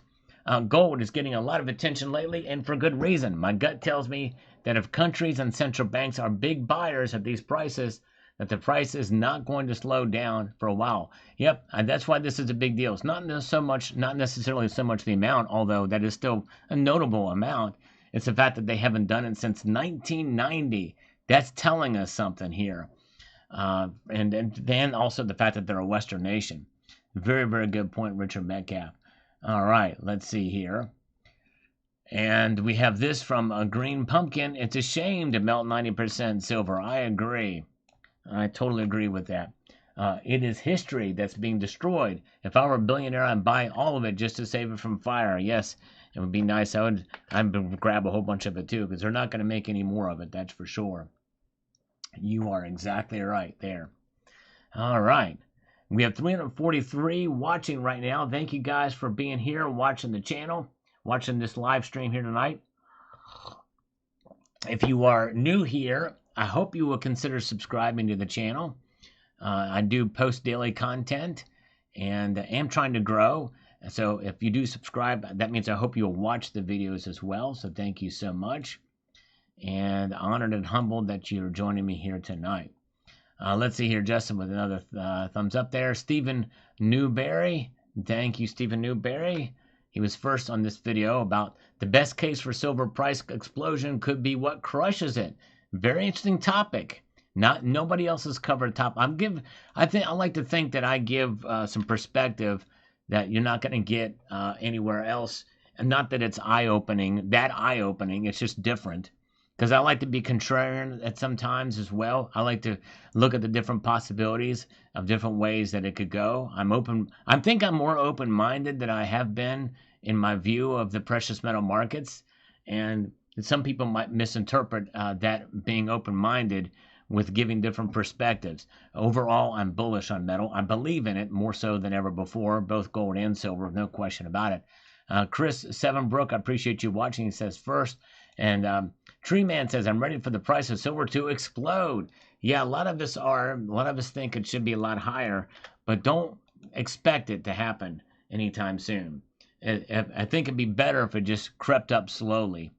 gold is getting a lot of attention lately, and for good reason. My gut tells me that if countries and central banks are big buyers at these prices, that the price is not going to slow down for a while. Yep, and that's why this is a big deal. It's not necessarily so much the amount, although that is still a notable amount. It's the fact that they haven't done it since 1990. That's telling us something here. And then also the fact that they're a Western nation. Very, very good point, Richard Metcalf. All right, let's see here. And we have this from a Green Pumpkin. It's a shame to melt 90% silver. I agree. I totally agree with that. It is history that's being destroyed. If I were a billionaire, I'd buy all of it just to save it from fire. Yes, it would be nice. I'd grab a whole bunch of it too, because they're not going to make any more of it. That's for sure. You are exactly right there. All right. We have 343 watching right now. Thank you guys for being here, watching the channel, watching this live stream here tonight. If you are new here, I hope you will consider subscribing to the channel. I do post daily content and am trying to grow. So if you do subscribe, that means I hope you'll watch the videos as well. So thank you so much. And honored and humbled that you're joining me here tonight. Let's see here, Justin with another thumbs up there. Stephen Newberry. Thank you, Stephen Newberry. He was first on this video about the best case for silver price explosion could be what crushes it. Very interesting topic. Nobody else has covered top. I like to think that I give some perspective that you're not going to get anywhere else. And not that it's eye-opening. It's just different. Because I like to be contrarian at sometimes as well. I like to look at the different possibilities of different ways that it could go. I think I'm more open-minded than I have been in my view of the precious metal markets. And some people might misinterpret that being open-minded with giving different perspectives. Overall, I'm bullish on metal. I believe in it more so than ever before, both gold and silver, no question about it. Chris Sevenbrook, I appreciate you watching. He says first. And Tree Man says, I'm ready for the price of silver to explode. Yeah, a lot of us think it should be a lot higher, but don't expect it to happen anytime soon. I think it'd be better if it just crept up slowly.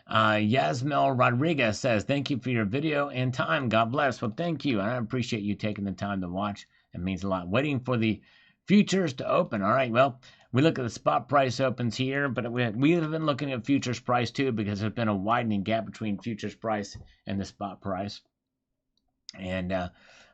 Yasmel Rodriguez says, thank you for your video and time. God bless. Well, thank you. And I appreciate you taking the time to watch. It means a lot. Waiting for the futures to open. All right, well, we look at the spot price opens here, but we have been looking at futures price too, because there's been a widening gap between futures price and the spot price. And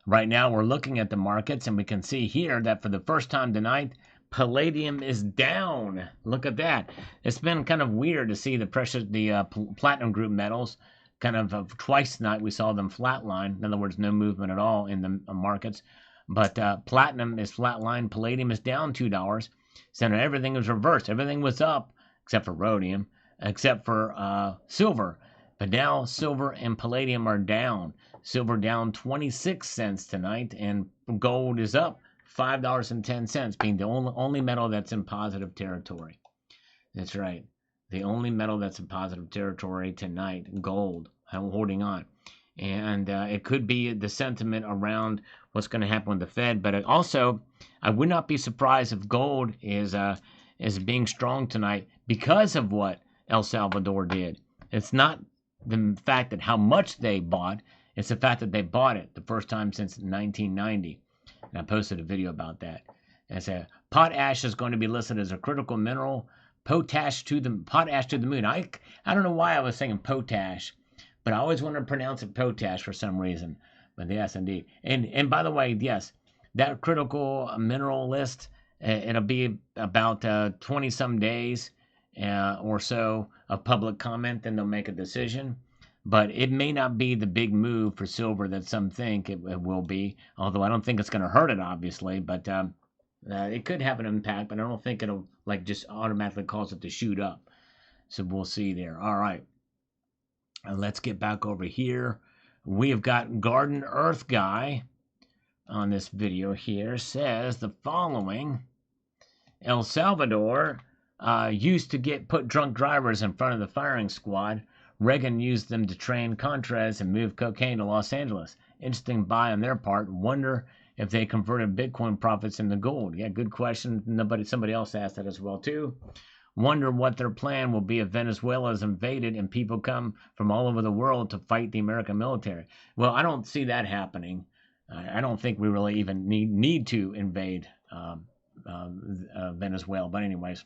right now we're looking at the markets, and we can see here that for the first time tonight, palladium is down. Look at that. It's been kind of weird to see the platinum group metals kind of twice tonight. We saw them flatline. In other words, no movement at all in the markets. But platinum is flatline. Palladium is down $2. So everything was reversed. Everything was up except for rhodium, except for silver. But now silver and palladium are down. Silver down 26 cents tonight, and gold is up $5.10, being the only metal that's in positive territory. That's right. The only metal that's in positive territory tonight, gold. I'm holding on. And it could be the sentiment around what's going to happen with the Fed. But also, I would not be surprised if gold is being strong tonight because of what El Salvador did. It's not the fact that how much they bought. It's the fact that they bought it the first time since 1990. And I posted a video about that. And I said, potash is going to be listed as a critical mineral. Potash to the moon. I don't know why I was saying potash, but I always wanted to pronounce it potash for some reason. But yes, indeed. And by the way, yes, that critical mineral list, it'll be about 20-some days or so of public comment, then they'll make a decision. But it may not be the big move for silver that some think it will be, although I don't think it's going to hurt it, obviously. But it could have an impact, but I don't think it'll just automatically cause it to shoot up. So we'll see there. All right. Let's get back over here. We have got Garden Earth Guy. on this video here says the following. El Salvador used to put drunk drivers in front of the firing squad. Reagan used them to train Contras and move cocaine to Los Angeles. Interesting buy on their part. Wonder if they converted Bitcoin profits into gold. Yeah, good question. Somebody else asked that as well too. Wonder what their plan will be if Venezuela is invaded and people come from all over the world to fight the American military. Well, I don't see that happening. I don't think we really even need to invade Venezuela. But anyways,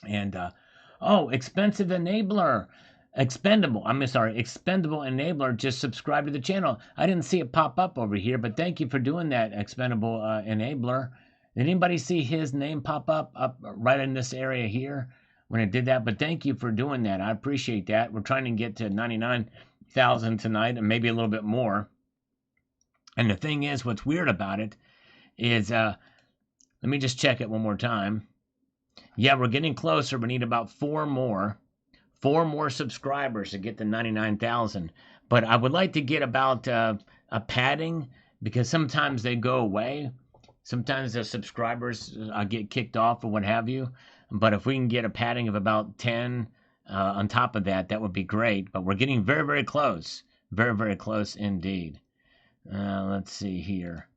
and expensive enabler. Expendable enabler just subscribed to the channel. I didn't see it pop up over here, but thank you for doing that, expendable enabler. Did anybody see his name pop up right in this area here when it did that? But thank you for doing that. I appreciate that. We're trying to get to 99,000 tonight and maybe a little bit more. And the thing is, what's weird about it is, let me just check it one more time. Yeah, we're getting closer. We need about four more subscribers to get to 99,000. But I would like to get about a padding, because sometimes they go away. Sometimes the subscribers get kicked off or what have you. But if we can get a padding of about 10 on top of that, that would be great. But we're getting very, very close. Very, very close indeed. Let's see here.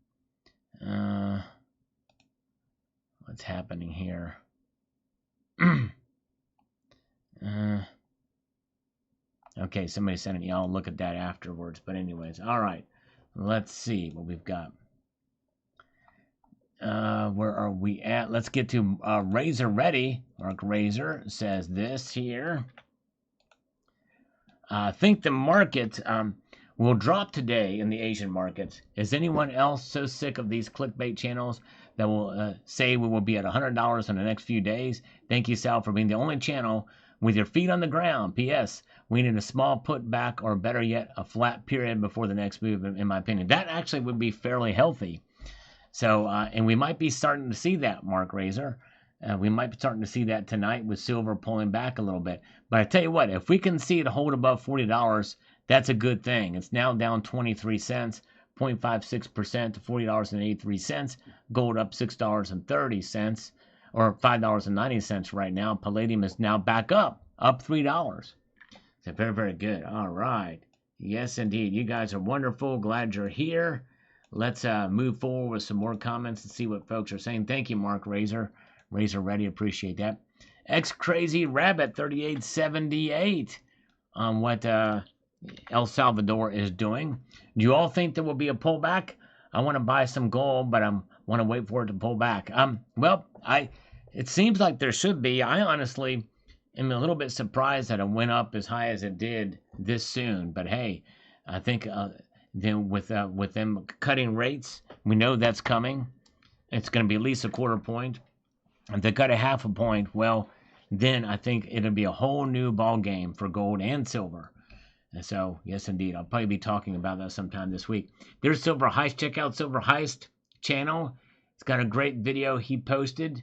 What's happening here? Okay, somebody sent it. I'll look at that afterwards. But anyways, all right. Let's see what we've got. Where are we at? Let's get to Razor Ready. Mark Razor says this here. I think the market will drop today in the Asian markets. Is anyone else so sick of these clickbait channels that will say we will be at $100 in the next few days? Thank you, Sal, for being the only channel with your feet on the ground. P.S. We need a small putback, or better yet, a flat period before the next move, in my opinion. That actually would be fairly healthy. So, and we might be starting to see that, Mark Razor. We might be starting to see that tonight with silver pulling back a little bit. But I tell you what, if we can see it hold above $40, that's a good thing. It's now down 23 cents, 0.56% to $40.83. Gold up $6.30, or $5.90 right now. Palladium is now back up $3. So very, very good. All right. Yes, indeed. You guys are wonderful. Glad you're here. Let's move forward with some more comments and see what folks are saying. Thank you, Mark Razor. Razor Ready, appreciate that. X Crazy Rabbit 3878 on what El Salvador is doing. Do you all think there will be a pullback? I want to buy some gold, but I want to wait for it to pull back. Well, it seems like there should be. I honestly am a little bit surprised that it went up as high as it did this soon. But hey, I think then with them cutting rates, we know that's coming. It's going to be at least a quarter point. If they cut a half a point, well, then I think it'll be a whole new ball game for gold and silver. And so, yes, indeed, I'll probably be talking about that sometime this week. There's Silver Heist. Check out Silver Heist channel. It's got a great video he posted.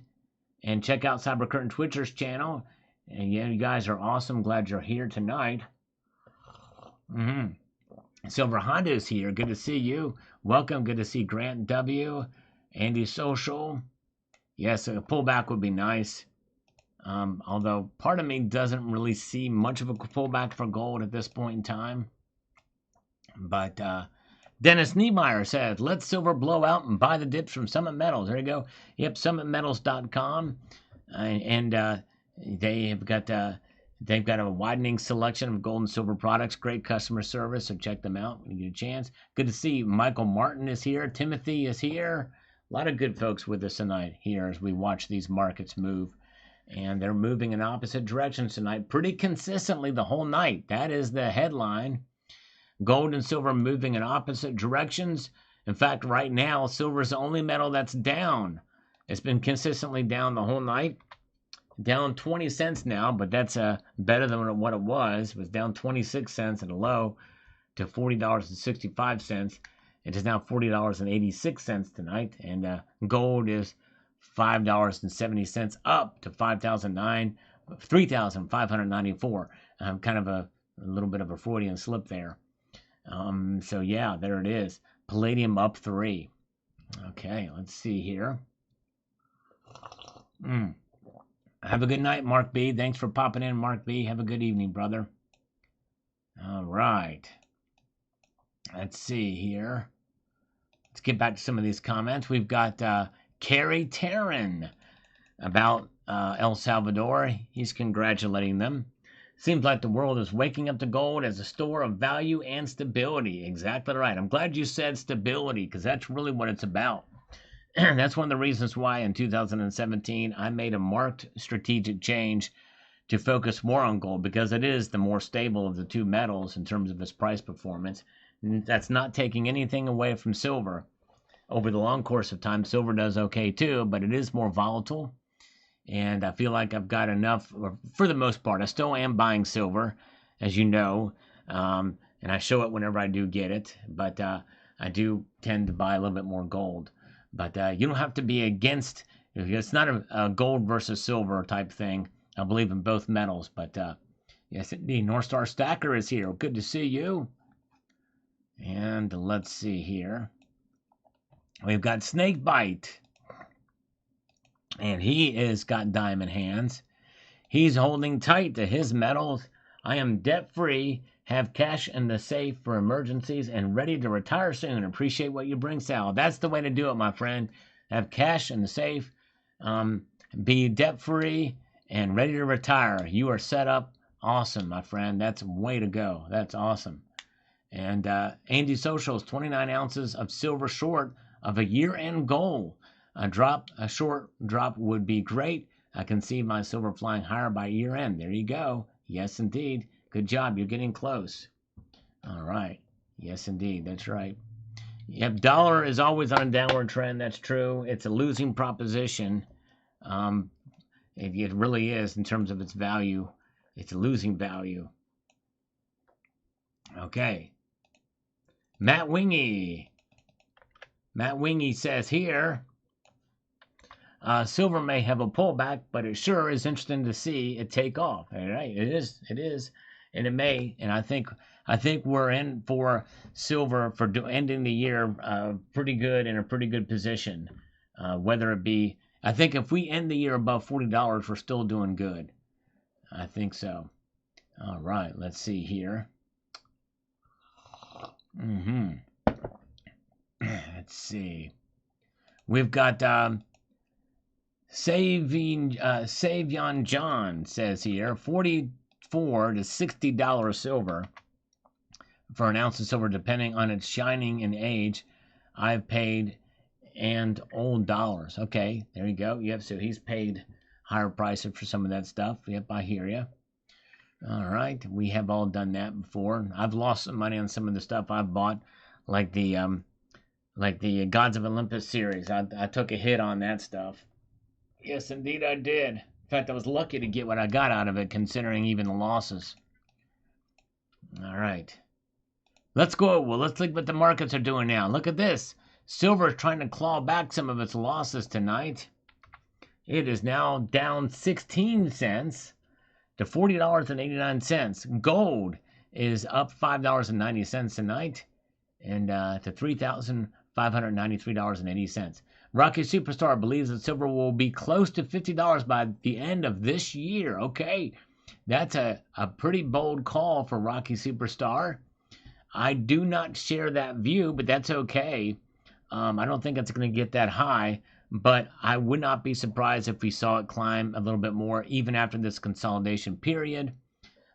And check out Cyber Curtain Twitcher's channel. And yeah, you guys are awesome. Glad you're here tonight. Silver Honda is here. Good to see you. Welcome. Good to see Grant W. Andy Social. Yes, a pullback would be nice. Although part of me doesn't really see much of a pullback for gold at this point in time. But Dennis Niemeyer says, let silver blow out and buy the dips from Summit Metals. There you go. Yep, summitmetals.com. And they've got a widening selection of gold and silver products. Great customer service, so check them out when you get a chance. Good to see Michael Martin is here. Timothy is here. A lot of good folks with us tonight here as we watch these markets move. And they're moving in opposite directions tonight pretty consistently the whole night. That is the headline. Gold and silver moving in opposite directions. In fact, right now, silver is the only metal that's down. It's been consistently down the whole night. Down 20 cents now, but that's better than what it was. It was down 26 cents at a low to $40.65. It is now $40.86 tonight. And gold is $5.70 up to $3,594. Kind of a little bit of a Freudian slip there. So yeah, there it is. Palladium up 3. Okay, let's see here. Have a good night, Mark B. Thanks for popping in, Mark B. Have a good evening, brother. All right. Let's see here. Let's get back to some of these comments. We've got Carrie Taryn about El Salvador. He's congratulating them. Seems like the world is waking up to gold as a store of value and stability. Exactly right. I'm glad you said stability, because that's really what it's about. That's one of the reasons why in 2017 I made a marked strategic change to focus more on gold, because it is the more stable of the two metals in terms of its price performance. And that's not taking anything away from silver. Over the long course of time, silver does okay too, but it is more volatile. And I feel like I've got enough, for the most part. I still am buying silver, as you know, and I show it whenever I do get it. But I do tend to buy a little bit more gold. But you don't have to be against. It's not a gold versus silver type thing. I believe in both metals. But yes, indeed, North Star Stacker is here. Good to see you. And let's see here. We've got Snakebite. And he is got diamond hands. He's holding tight to his metals. I am debt-free, have cash in the safe for emergencies, and ready to retire soon. Appreciate what you bring, Sal. That's the way to do it, my friend. Have cash in the safe, be debt-free, and ready to retire. You are set up awesome, my friend. That's way to go. That's awesome. And Andy Socials, 29 ounces of silver short of a year-end goal. A short drop would be great. I can see my silver flying higher by year end. There you go. Yes, indeed. Good job. You're getting close. All right. Yes, indeed. That's right. Yep. Dollar is always on a downward trend. That's true. It's a losing proposition. It really is in terms of its value. It's a losing value. Okay. Matt Wingy. Matt Wingy says here, silver may have a pullback, but it sure is interesting to see it take off. All right, it is, and it may. And I think we're in for silver for ending the year pretty good, in a pretty good position. Whether it be, I think if we end the year above $40, we're still doing good. I think so. All right, let's see here. Let's see. We've got Savion John says here, $44 to $60 silver for an ounce of silver, depending on its shining and age. I've paid and old dollars. Okay, there you go. Yep, so he's paid higher prices for some of that stuff. Yep, I hear you. All right, we have all done that before. I've lost some money on some of the stuff I've bought, like the Gods of Olympus series. I took a hit on that stuff. Yes, indeed I did. In fact, I was lucky to get what I got out of it, considering even the losses. All right. Let's go. Well, let's look what the markets are doing now. Look at this. Silver is trying to claw back some of its losses tonight. It is now down 16 cents to $40.89. Gold is up $5.90 tonight, and to $3,593.80. Rocky Superstar believes that silver will be close to $50 by the end of this year. Okay, that's a pretty bold call for Rocky Superstar. I do not share that view, but that's okay. I don't think it's going to get that high, but I would not be surprised if we saw it climb a little bit more, even after this consolidation period.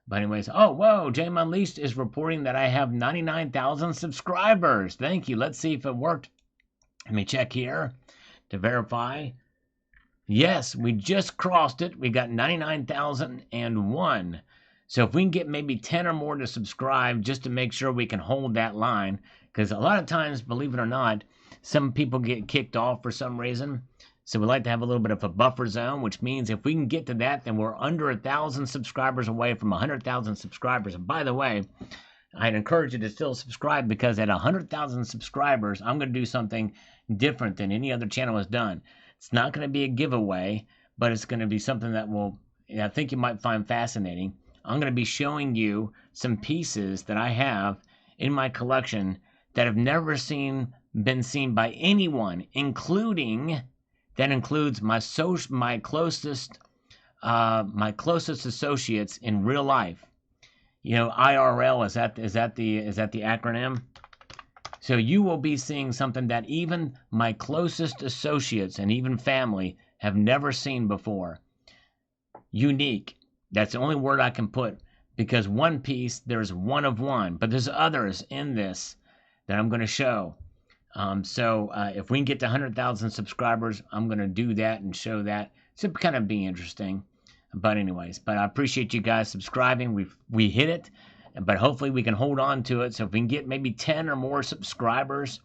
But anyways, oh, whoa, Jame Unleashed is reporting that I have 99,000 subscribers. Thank you. Let's see if it worked. Let me check here to verify. Yes, we just crossed it. We got 99,001. So if we can get maybe 10 or more to subscribe, just to make sure we can hold that line, because a lot of times, believe it or not, some people get kicked off for some reason. So we like to have a little bit of a buffer zone, which means if we can get to that, then we're under 1,000 subscribers away from 100,000 subscribers. And by the way, I'd encourage you to still subscribe, because at 100,000 subscribers, I'm going to do something different than any other channel has done. It's not going to be a giveaway, but it's going to be something that I think you might find fascinating. I'm going to be showing you some pieces that I have in my collection that have never been seen by anyone, including, that includes my closest associates in real life. You know, IRL, is that the acronym? So you will be seeing something that even my closest associates and even family have never seen before. Unique. That's the only word I can put, because One Piece, there's one of one, but there's others in this that I'm going to show. So if we can get to 100,000 subscribers, I'm going to do that and show that. It's kind of be interesting. But anyways, I appreciate you guys subscribing. We hit it, but hopefully we can hold on to it. So if we can get maybe 10 or more subscribers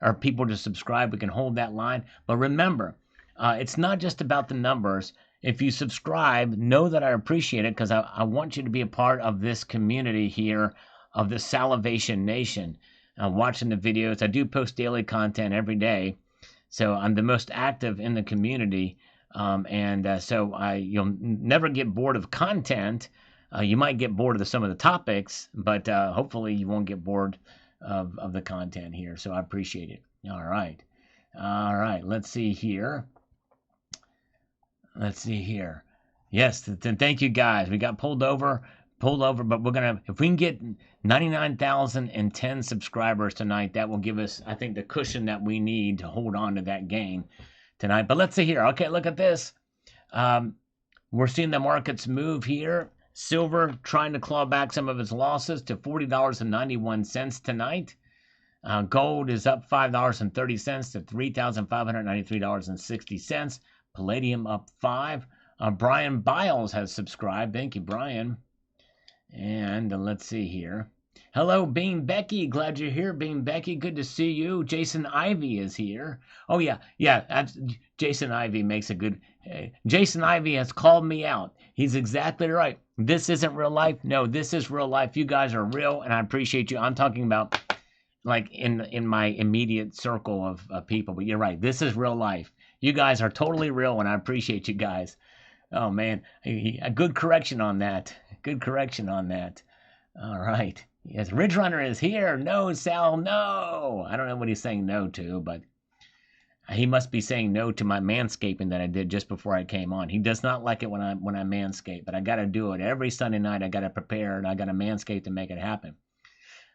or people to subscribe, we can hold that line. But remember, it's not just about the numbers. If you subscribe, know that I appreciate it, because I want you to be a part of this community here of the Salvation Nation. Watching the videos. I do post daily content every day, so I'm the most active in the community. So you'll never get bored of content. You might get bored of some of the topics, but hopefully you won't get bored of the content here. So I appreciate it. All right. Let's see here. Yes, thank you guys. We got pulled over, but we're gonna, if we can get 99,010 subscribers tonight, that will give us, I think, the cushion that we need to hold on to that gain tonight. But let's see here. Okay, look at this. We're seeing the markets move here. Silver trying to claw back some of its losses to $40.91 tonight. Gold is up $5.30 to $3,593.60. Palladium up 5. Brian Biles has subscribed. Thank you, Brian. And let's see here. Hello, Bean Becky. Glad you're here, Bean Becky. Good to see you. Jason Ivy is here. Oh, yeah. Jason Ivy makes a good... Jason Ivy has called me out. He's exactly right. This isn't real life. No, this is real life. You guys are real, and I appreciate you. I'm talking about, like, in my immediate circle of people. But you're right. This is real life. You guys are totally real, and I appreciate you guys. Oh, man. A good correction on that. All right. Yes, Ridge Runner is here. No, Sal, no. I don't know what he's saying no to, but he must be saying no to my manscaping that I did just before I came on. He does not like it when I manscape, but I got to do it every Sunday night. I got to prepare, and I got to manscape to make it happen.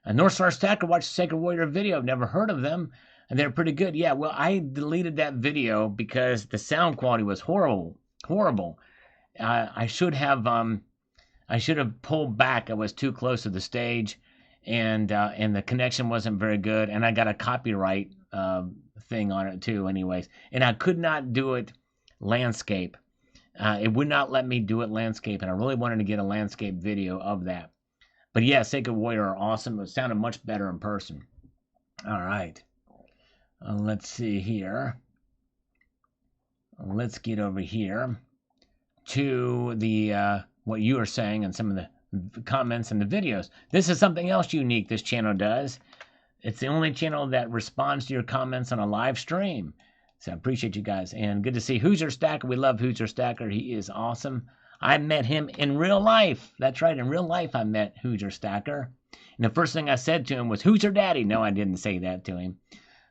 North Star Stacker watched the Sacred Warrior video. I've never heard of them, and they're pretty good. Yeah, well, I deleted that video because the sound quality was horrible. I should have pulled back. I was too close to the stage, and the connection wasn't very good, and I got a copyright thing on it too, anyways. And I could not do it landscape. It would not let me do it landscape, and I really wanted to get a landscape video of that. But yeah, Sacred Warrior are awesome. It sounded much better in person. All right. Let's see here. Let's get over here to the what you are saying and some of the comments in the videos. This is something else unique this channel does. It's the only channel that responds to your comments on a live stream. So I appreciate you guys. And good to see Hoosier Stacker. We love Hoosier Stacker. He is awesome. I met him in real life. That's right. In real life, I met Hoosier Stacker. And the first thing I said to him was, Hoosier Daddy. No, I didn't say that to him.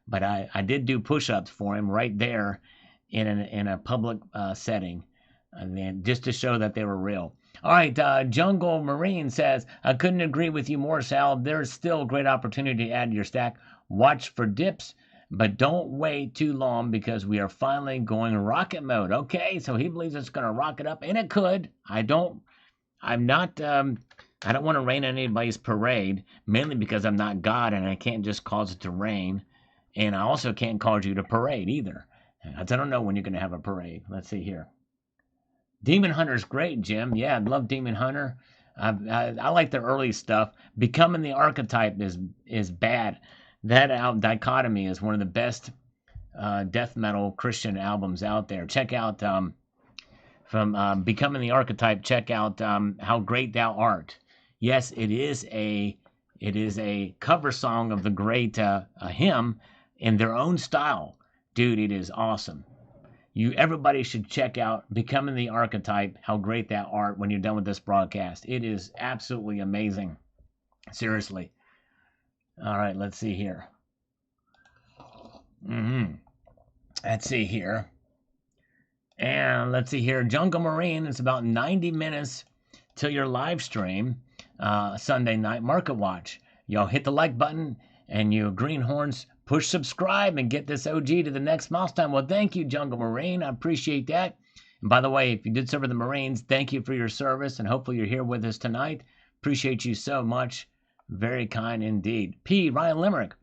But I did do push-ups for him right there in a public setting. And then just to show that they were real. All right, Jungle Marine says, I couldn't agree with you more, Sal. There's still a great opportunity to add to your stack. Watch for dips, but don't wait too long because we are finally going rocket mode. Okay, so he believes it's going to rocket up, and it could. I don't want to rain on anybody's parade, mainly because I'm not God and I can't just cause it to rain. And I also can't cause you to parade either. I don't know when you're going to have a parade. Let's see here. Demon Hunter's great, Jim. Yeah, I love Demon Hunter. I like the early stuff. Becoming the Archetype is bad. That Dichotomy is one of the best death metal Christian albums out there. Check out from Becoming the Archetype. Check out How Great Thou Art. Yes, it is a cover song of the great hymn in their own style. Dude, it is awesome. Everybody should check out Becoming the Archetype, How Great Thou Art when you're done with this broadcast. It is absolutely amazing. Seriously. All right, let's see here. Let's see here. And let's see here. Jungle Marine, it's about 90 minutes till your live stream, Sunday night market watch. Y'all hit the like button and you greenhorns push subscribe and get this OG to the next milestone. Well, thank you, Jungle Marine. I appreciate that. And by the way, if you did serve the Marines, thank you for your service, and hopefully you're here with us tonight. Appreciate you so much. Very kind indeed. P. Ryan Limerick.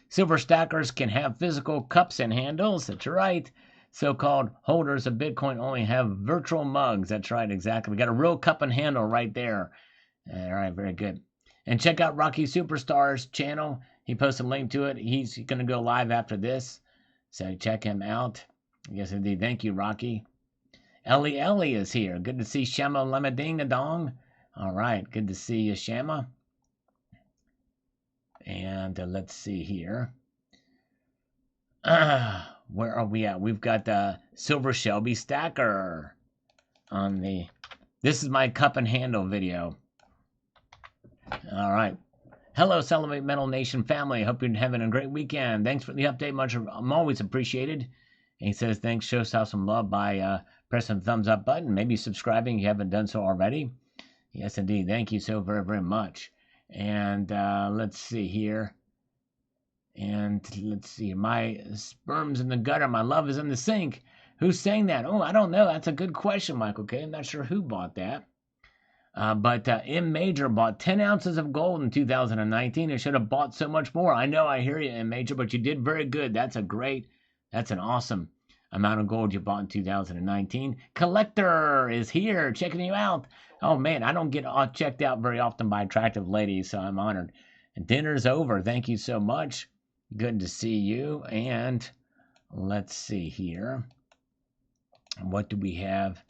Silver stackers can have physical cups and handles. That's right. So-called holders of Bitcoin only have virtual mugs. That's right, exactly. We got a real cup and handle right there. All right, very good. And check out Rocky Superstar's channel. He posted a link to it. He's going to go live after this, so check him out. Yes, indeed. Thank you, Rocky. Ellie is here. Good to see Shema Lemading-a-dong. All right, good to see you, Shema. And let's see here. Where are we at? We've got the Silver Shelby Stacker on the... This is my cup and handle video. All right. Hello, Celebrate Metal Nation family. Hope you're having a great weekend. Thanks for the update. I'm always appreciated. And he says, thanks. Show us some love by pressing the thumbs up button. Maybe subscribing if you haven't done so already. Yes, indeed. Thank you so very, very much. And let's see here. And let's see. My sperm's in the gutter. My love is in the sink. Who's saying that? Oh, I don't know. That's a good question, Michael K. I'm not sure who bought that. But M Major bought 10 ounces of gold in 2019. It should have bought so much more. I know, I hear you, M Major, but you did very good. That's an awesome amount of gold you bought in 2019. Collector is here, checking you out. Oh, man, I don't get checked out very often by attractive ladies, so I'm honored. And dinner's over. Thank you so much. Good to see you. And let's see here. What do we have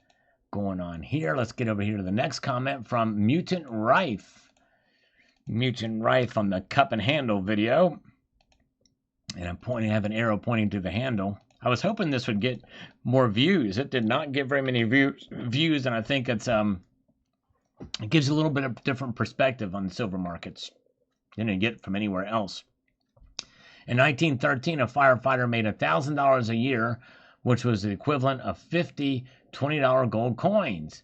going on here? Let's get over here to the next comment from Mutant Rife. Mutant Rife on the cup and handle video. And I have an arrow pointing to the handle. I was hoping this would get more views. It did not get very many views, and I think it gives you a little bit of different perspective on the silver markets than you get from anywhere else. In 1913, a firefighter made $1,000 a year, which was the equivalent of 50 $20 gold coins.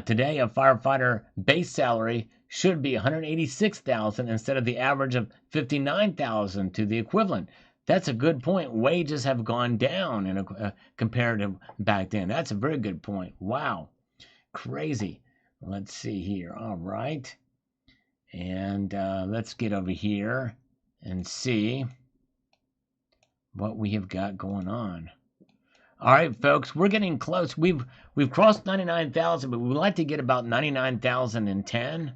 Today, a firefighter base salary should be $186,000 instead of the average of $59,000 to the equivalent. That's a good point. Wages have gone down in a comparative back then. That's a very good point. Wow. Crazy. Let's see here. All right. And let's get over here and see what we have got going on. All right, folks, we're getting close. We've crossed 99,000, but we'd like to get about 99,010.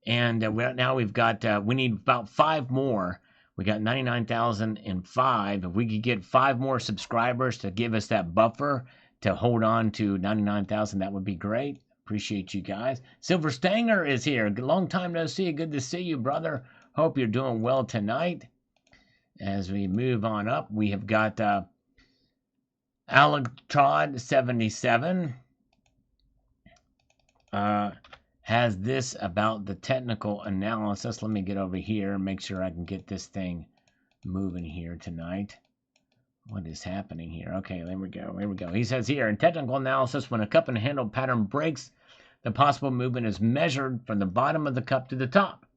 And now we've got, we need about 5 more. We got 99,005. If we could get 5 more subscribers to give us that buffer to hold on to 99,000, that would be great. Appreciate you guys. Silver Stanger is here. Long time no see. Good to see you, brother. Hope you're doing well tonight. As we move on up, we have got Allectrod 77 has this about the technical analysis. Let me get over here and make sure I can get this thing moving here tonight. What is happening here? Okay, there we go. Here we go. He says here, in technical analysis, when a cup and handle pattern breaks, the possible movement is measured from the bottom of the cup to the top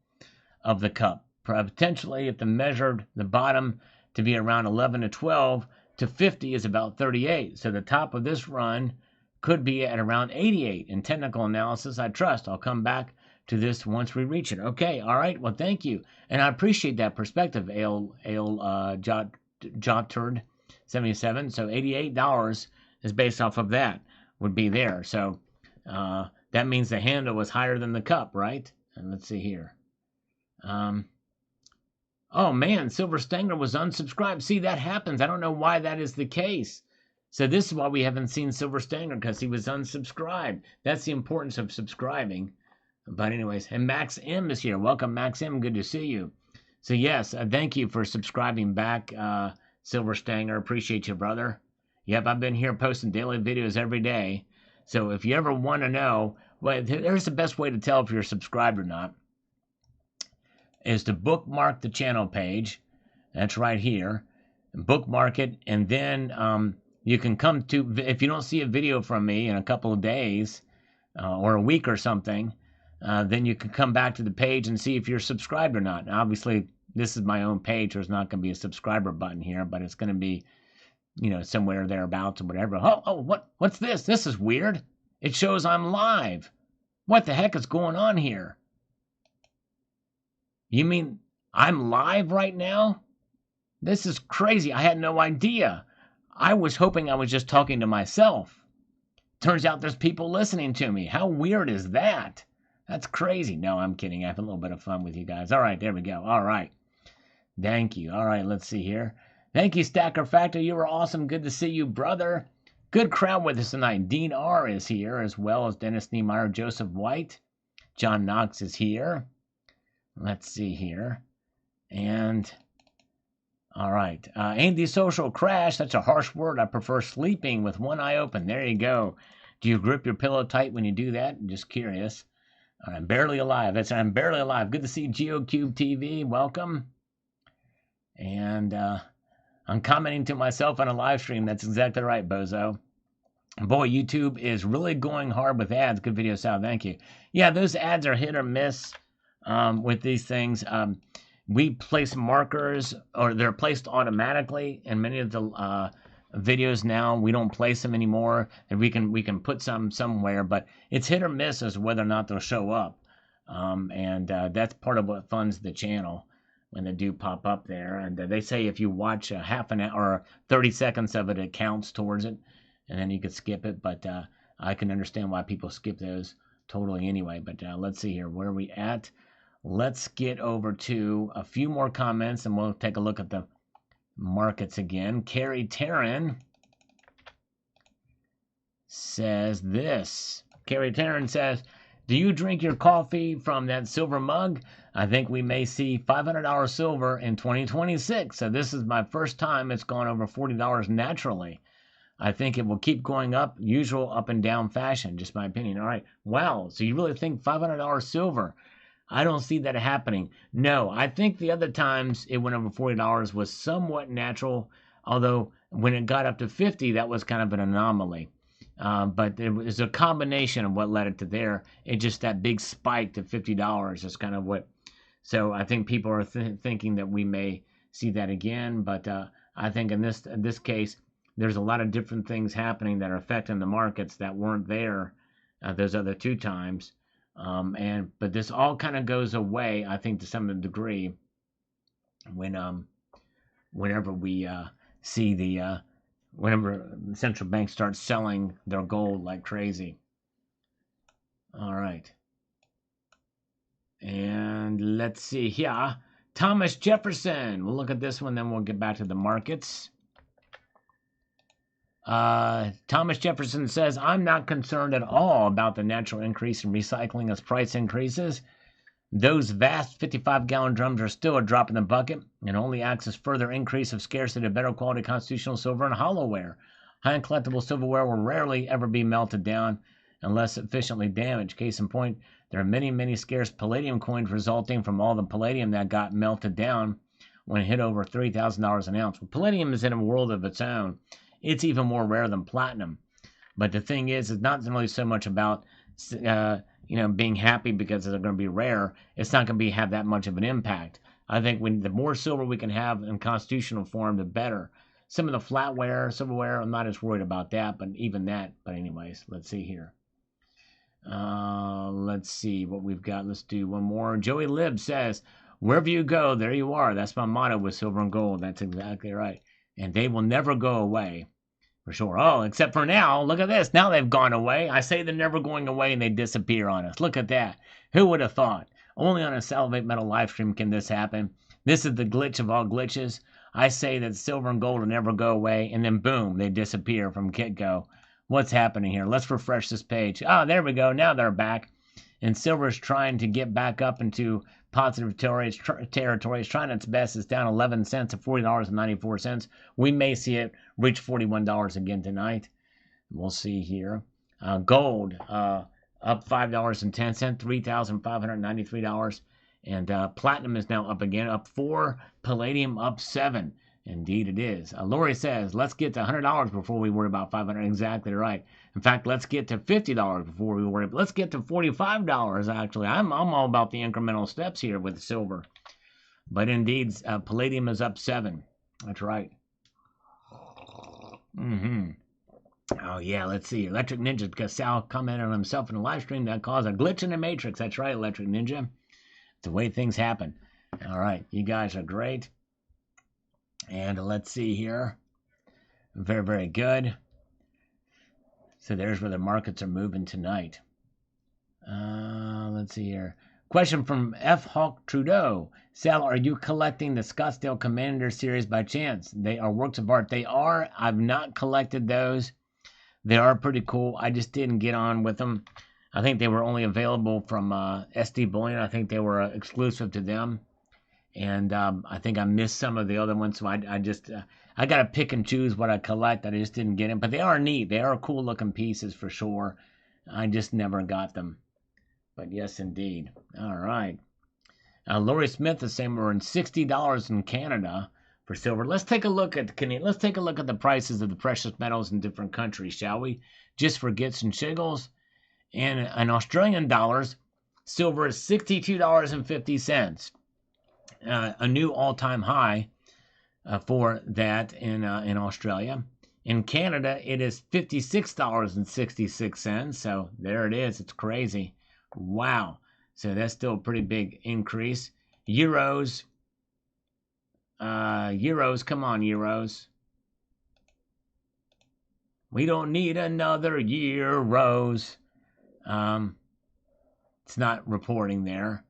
of the cup. Potentially, if the bottom to be around 11 to 12 to 50 is about 38. So the top of this run could be at around 88. In technical analysis, I trust. I'll come back to this once we reach it. Okay, all right. Well, thank you. And I appreciate that perspective, Jotard 77. So $88 is based off of that would be there. So that means the handle was higher than the cup, right? And let's see here. Oh, man, Silver Stanger was unsubscribed. See, that happens. I don't know why that is the case. So this is why we haven't seen Silver Stanger, because he was unsubscribed. That's the importance of subscribing. But anyways, and Max M is here. Welcome, Max M. Good to see you. So, yes, thank you for subscribing back, Silver Stanger. Appreciate you, brother. Yep, I've been here posting daily videos every day. So if you ever want to know, well, there's the best way to tell if you're subscribed or not. is to bookmark the channel page. That's right here. Bookmark it, and then you can come to, if you don't see a video from me in a couple of days or a week or something, then you can come back to the page and see if you're subscribed or not. Now, obviously, this is my own page. There's not going to be a subscriber button here, but it's going to be, somewhere thereabouts or whatever. What's this? This is weird. It shows I'm live. What the heck is going on here? You mean I'm live right now? This is crazy. I had no idea. I was hoping I was just talking to myself. Turns out there's people listening to me. How weird is that? That's crazy. No, I'm kidding. I have a little bit of fun with you guys. All right, there we go. All right. Thank you. All right, let's see here. Thank you, Stacker Factor. You were awesome. Good to see you, brother. Good crowd with us tonight. Dean R. is here, as well as Dennis Niemeyer, Joseph White. John Knox is here. Let's see here. And, all right. Anti-social crash. That's a harsh word. I prefer sleeping with one eye open. There you go. Do you grip your pillow tight when you do that? I'm just curious. All right, I'm barely alive. I'm barely alive. Good to see GeoCube TV. Welcome. And I'm commenting to myself on a live stream. That's exactly right, Bozo. Boy, YouTube is really going hard with ads. Good video, Sal. Thank you. Yeah, those ads are hit or miss with these things. We place markers, or they're placed automatically in many of the videos now. We don't place them anymore, and we can put some somewhere, but it's hit or miss as to whether or not they'll show up. And that's part of what funds the channel when they do pop up there. And they say if you watch a half an hour or 30 seconds of it, it counts towards it, and then you could skip it. But I can understand why people skip those totally anyway. But let's see here. Where are we at? Let's get over to a few more comments, and we'll take a look at the markets again. Carrie Taryn says this. Carrie Taryn says, do you drink your coffee from that silver mug? I think we may see $500 silver in 2026. So this is my first time it's gone over $40 naturally. I think it will keep going up, usual up and down fashion, just my opinion. All right. Wow. So you really think $500 silver? I don't see that happening. No, I think the other times it went over $40 was somewhat natural, although when it got up to 50, that was kind of an anomaly. But it was a combination of what led it to there. It just, that big spike to $50 is kind of what. So I think people are thinking that we may see that again. But I think in this case, there's a lot of different things happening that are affecting the markets that weren't there those other two times. But this all kind of goes away, I think, to some degree when whenever we see whenever the central bank starts selling their gold like crazy. All right. And let's see here. Thomas Jefferson. We'll look at this one, then we'll get back to the markets. Thomas Jefferson says, I'm not concerned at all about the natural increase in recycling as price increases. Those vast 55-gallon drums are still a drop in the bucket and only acts as further increase of scarcity of better quality constitutional silver and hollowware. High-end collectible silverware will rarely ever be melted down unless sufficiently damaged. Case in point, there are many, many scarce palladium coins resulting from all the palladium that got melted down when it hit over $3,000 an ounce. Well, palladium is in a world of its own. It's even more rare than platinum. But the thing is, it's not really so much about being happy because they're going to be rare. It's not going to have that much of an impact. I think the more silver we can have in constitutional form, the better. Some of the silverware, I'm not as worried about that, but even that. But anyways, let's see here. Let's see what we've got. Let's do one more. Joey Lib says, wherever you go, there you are. That's my motto with silver and gold. That's exactly right. And they will never go away. For sure. Oh, except for now. Look at this. Now they've gone away. I say they're never going away and they disappear on us. Look at that. Who would have thought? Only on a Salvate Metal live stream can this happen. This is the glitch of all glitches. I say that silver and gold will never go away, and then boom, they disappear from get-go. What's happening here? Let's refresh this page. Ah, there we go. Now they're back. And silver is trying to get back up into positive territory. It's trying its best. It's down 11 cents to $40.94. We may see it reach $41 again tonight. We'll see here. Gold up $5.10, $3,593. And platinum is now up again, up 4. Palladium up 7. Indeed it is. Lori says, let's get to $100 before we worry about $500. Exactly right. In fact, let's get to $50 before we worry. Let's get to $45, actually. I'm all about the incremental steps here with silver. But indeed, palladium is up 7. That's right. Oh, yeah, let's see. Electric Ninja, because Sal commented on himself in the live stream that caused a glitch in the matrix. That's right, Electric Ninja. It's the way things happen. All right, you guys are great. And let's see here. Very, very good. So there's where the markets are moving tonight. Let's see here. Question from F. Hawk Trudeau. Sal, are you collecting the Scottsdale Commander series by chance? They are works of art. They are. I've not collected those. They are pretty cool. I just didn't get on with them. I think they were only available from SD Bullion. I think they were exclusive to them. And I think I missed some of the other ones. So I got to pick and choose what I collect. I just didn't get them. But they are neat. They are cool looking pieces for sure. I just never got them. But yes, indeed. All right. Lori Smith is saying we're in $60 in Canada for silver. Let's take a look at the prices of the precious metals in different countries, shall we? Just for gits and shiggles. And in Australian dollars, silver is $62.50. A new all-time high for that in Australia. In Canada, it is $56.66. So there it is. It's crazy. Wow. So that's still a pretty big increase. Euros. Come on, euros. We don't need another euros. It's not reporting there.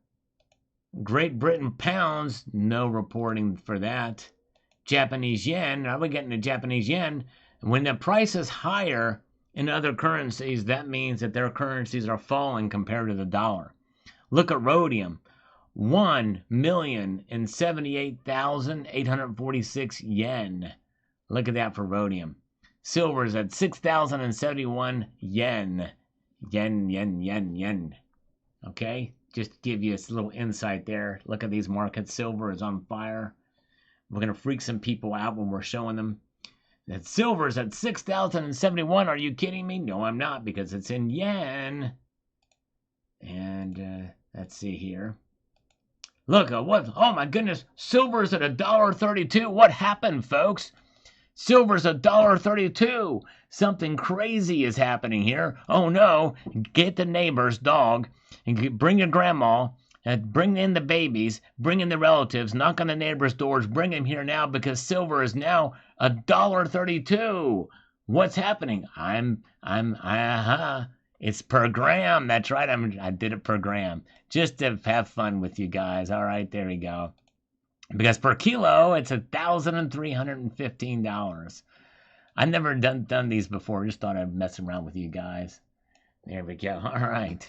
Great Britain pounds, no reporting for that. Japanese yen, now we're getting to Japanese yen. When the price is higher in other currencies, that means that their currencies are falling compared to the dollar. Look at rhodium, 1,078,846 yen. Look at that for rhodium. Silver is at 6,071 yen. Yen. Okay, just to give you a little insight there. Look at these markets. Silver is on fire. We're going to freak some people out when we're showing them that silver is at 6,071. Are you kidding me? No, I'm not, because it's in yen. And let's see here. Look, what? Oh my goodness, silver's at $1.32. What happened, folks? Silver's $1.32. Something crazy is happening here. Oh no! Get the neighbor's dog and bring your grandma. And bring in the babies, bring in the relatives, knock on the neighbors' doors, bring them here now, because silver is now $1.32. What's happening? It's per gram. That's right. I did it per gram, just to have fun with you guys. All right, there we go. Because per kilo, it's $1,315. I've never done these before. Just thought I'd mess around with you guys. There we go. All right.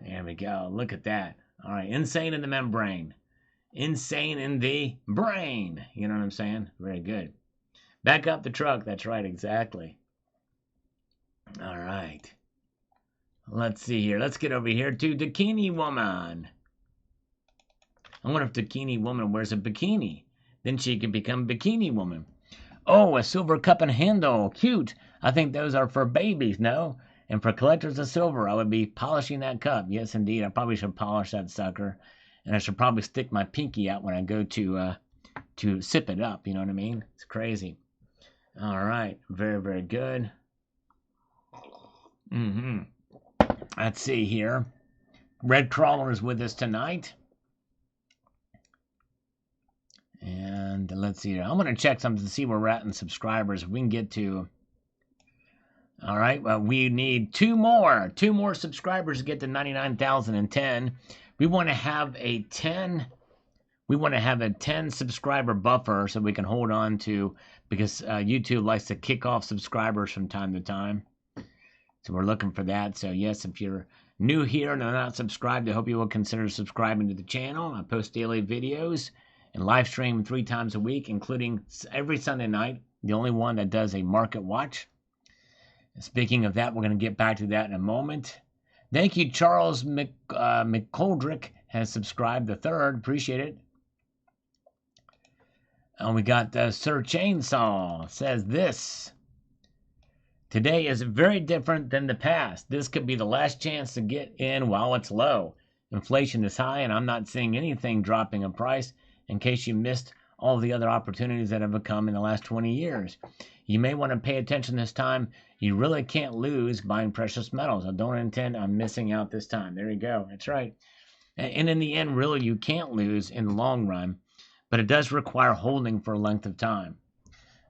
There we go. Look at that. All right, insane in the membrane. Insane in the brain. You know what I'm saying? Very good. Back up the truck. That's right, exactly. All right. Let's see here. Let's get over here to Bikini Woman. I wonder if Bikini Woman wears a bikini. Then she can become Bikini Woman. Oh, a silver cup and handle. Cute. I think those are for babies, no? And for collectors of silver, I would be polishing that cup. Yes, indeed. I probably should polish that sucker. And I should probably stick my pinky out when I go to sip it up. You know what I mean? It's crazy. All right. Very, very good. Let's see here. Red Crawler is with us tonight. And let's see here. I'm going to check something to see where we're at in subscribers. If we can get to... All right, well, we need two more subscribers to get to 99,010. We want to have a 10 subscriber buffer so we can hold on to, because YouTube likes to kick off subscribers from time to time. So we're looking for that. So yes, if you're new here and are not subscribed, I hope you will consider subscribing to the channel. I post daily videos and live stream 3 times a week, including every Sunday night, the only one that does a market watch. Speaking of that, we're going to get back to that in a moment. Thank you, Charles McColdrick. has subscribed, the third. Appreciate it. We got Sir Chainsaw says this. Today is very different than the past. This could be the last chance to get in while it's low. Inflation is high, and I'm not seeing anything dropping in price in case you missed all the other opportunities that have come in the last 20 years. You may want to pay attention this time. You really can't lose buying precious metals. I don't intend on missing out this time. There you go. That's right. And in the end, really, you can't lose in the long run, but it does require holding for a length of time.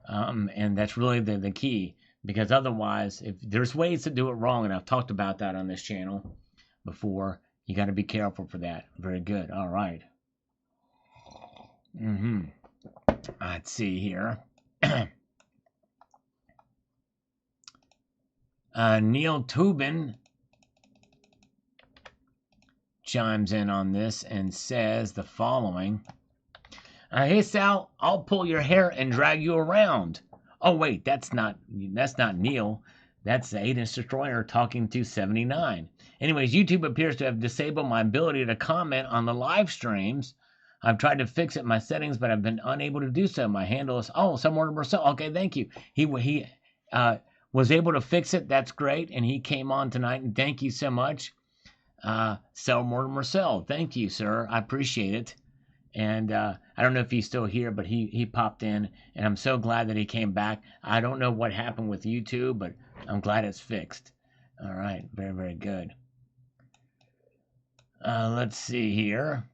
And that's really the key, because otherwise, if there's ways to do it wrong, and I've talked about that on this channel before, you got to be careful for that. Very good. All right. Let's see here. Neil Tubin chimes in on this and says the following. Hey Sal, I'll pull your hair and drag you around. Oh wait, that's not Neil. That's the 8-inch destroyer talking to 79. Anyways, YouTube appears to have disabled my ability to comment on the live streams. I've tried to fix it in my settings, but I've been unable to do so. My handle is Mortimer. Okay, thank you. He was able to fix it. That's great, and he came on tonight. And thank you so much, Mortimer. Thank you, sir. I appreciate it. And I don't know if he's still here, but he popped in, and I'm so glad that he came back. I don't know what happened with YouTube, but I'm glad it's fixed. All right, very, very good. Let's see here.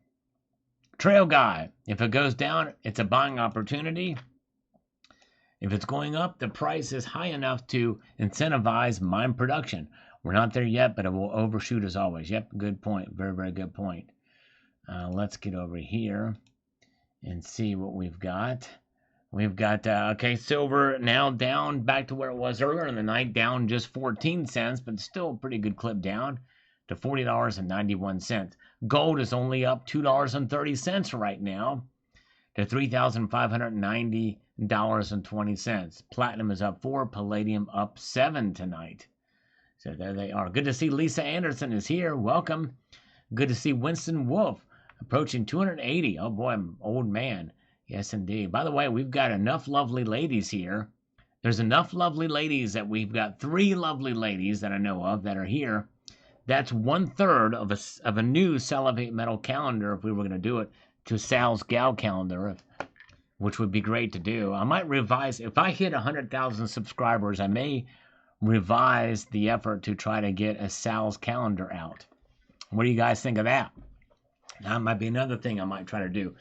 Trail Guy. If it goes down, it's a buying opportunity. If it's going up, the price is high enough to incentivize mine production. We're not there yet, but it will overshoot as always. Yep, good point. Very, very good point. Let's get over here and see what we've got. We've got, okay, silver now down back to where it was earlier in the night, down just 14 cents, but still a pretty good clip down to $40.91. Gold is only up $2.30 right now to $3,590.20. Platinum is up 4, palladium up 7 tonight. So there they are. Good to see Lisa Anderson is here. Welcome. Good to see Winston Wolf approaching 280. Oh boy, I'm an old man. Yes, indeed. By the way, we've got enough lovely ladies here. There's enough lovely ladies that we've got 3 lovely ladies that I know of that are here. That's 1/3 of a new Salivate Metal calendar if we were going to do it to Sal's Gal calendar, which would be great to do. I might revise. If I hit 100,000 subscribers, I may revise the effort to try to get a Sal's calendar out. What do you guys think of that? That might be another thing I might try to do.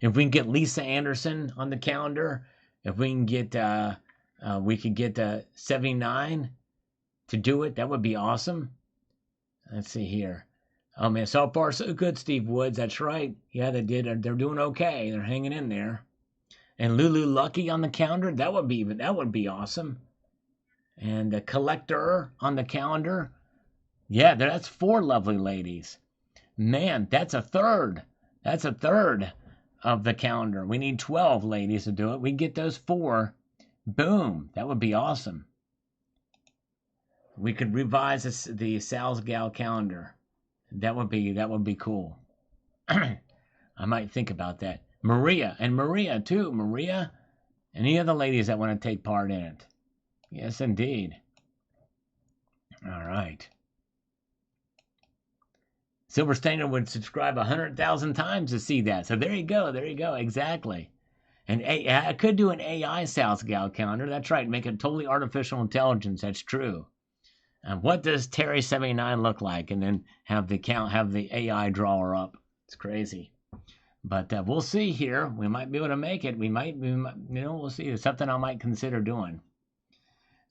If we can get Lisa Anderson on the calendar, if we can get, we could get 79 to do it, that would be awesome. Let's see here. Oh man, so far so good, Steve Woods. That's right. Yeah, they did. They're doing okay. They're hanging in there. And Lulu Lucky on the calendar, that would be awesome. And a Collector on the calendar. Yeah, that's 4 lovely ladies. Man, that's a third. That's a third of the calendar. We need 12 ladies to do it. We get those 4. Boom. That would be awesome. We could revise the Sal's Gal calendar. That would be cool. I might think about that. Maria too. Maria, any other ladies that want to take part in it? Yes, indeed. All right. Silver Standard would subscribe 100,000 times to see that. So there you go. Exactly. And I could do an AI Sal's Gal calendar. That's right. Make it totally artificial intelligence. That's true. What does Terry 79 look like? And then have the AI draw her up. It's crazy. But we'll see here. We might be able to make it. We might, we'll see. It's something I might consider doing.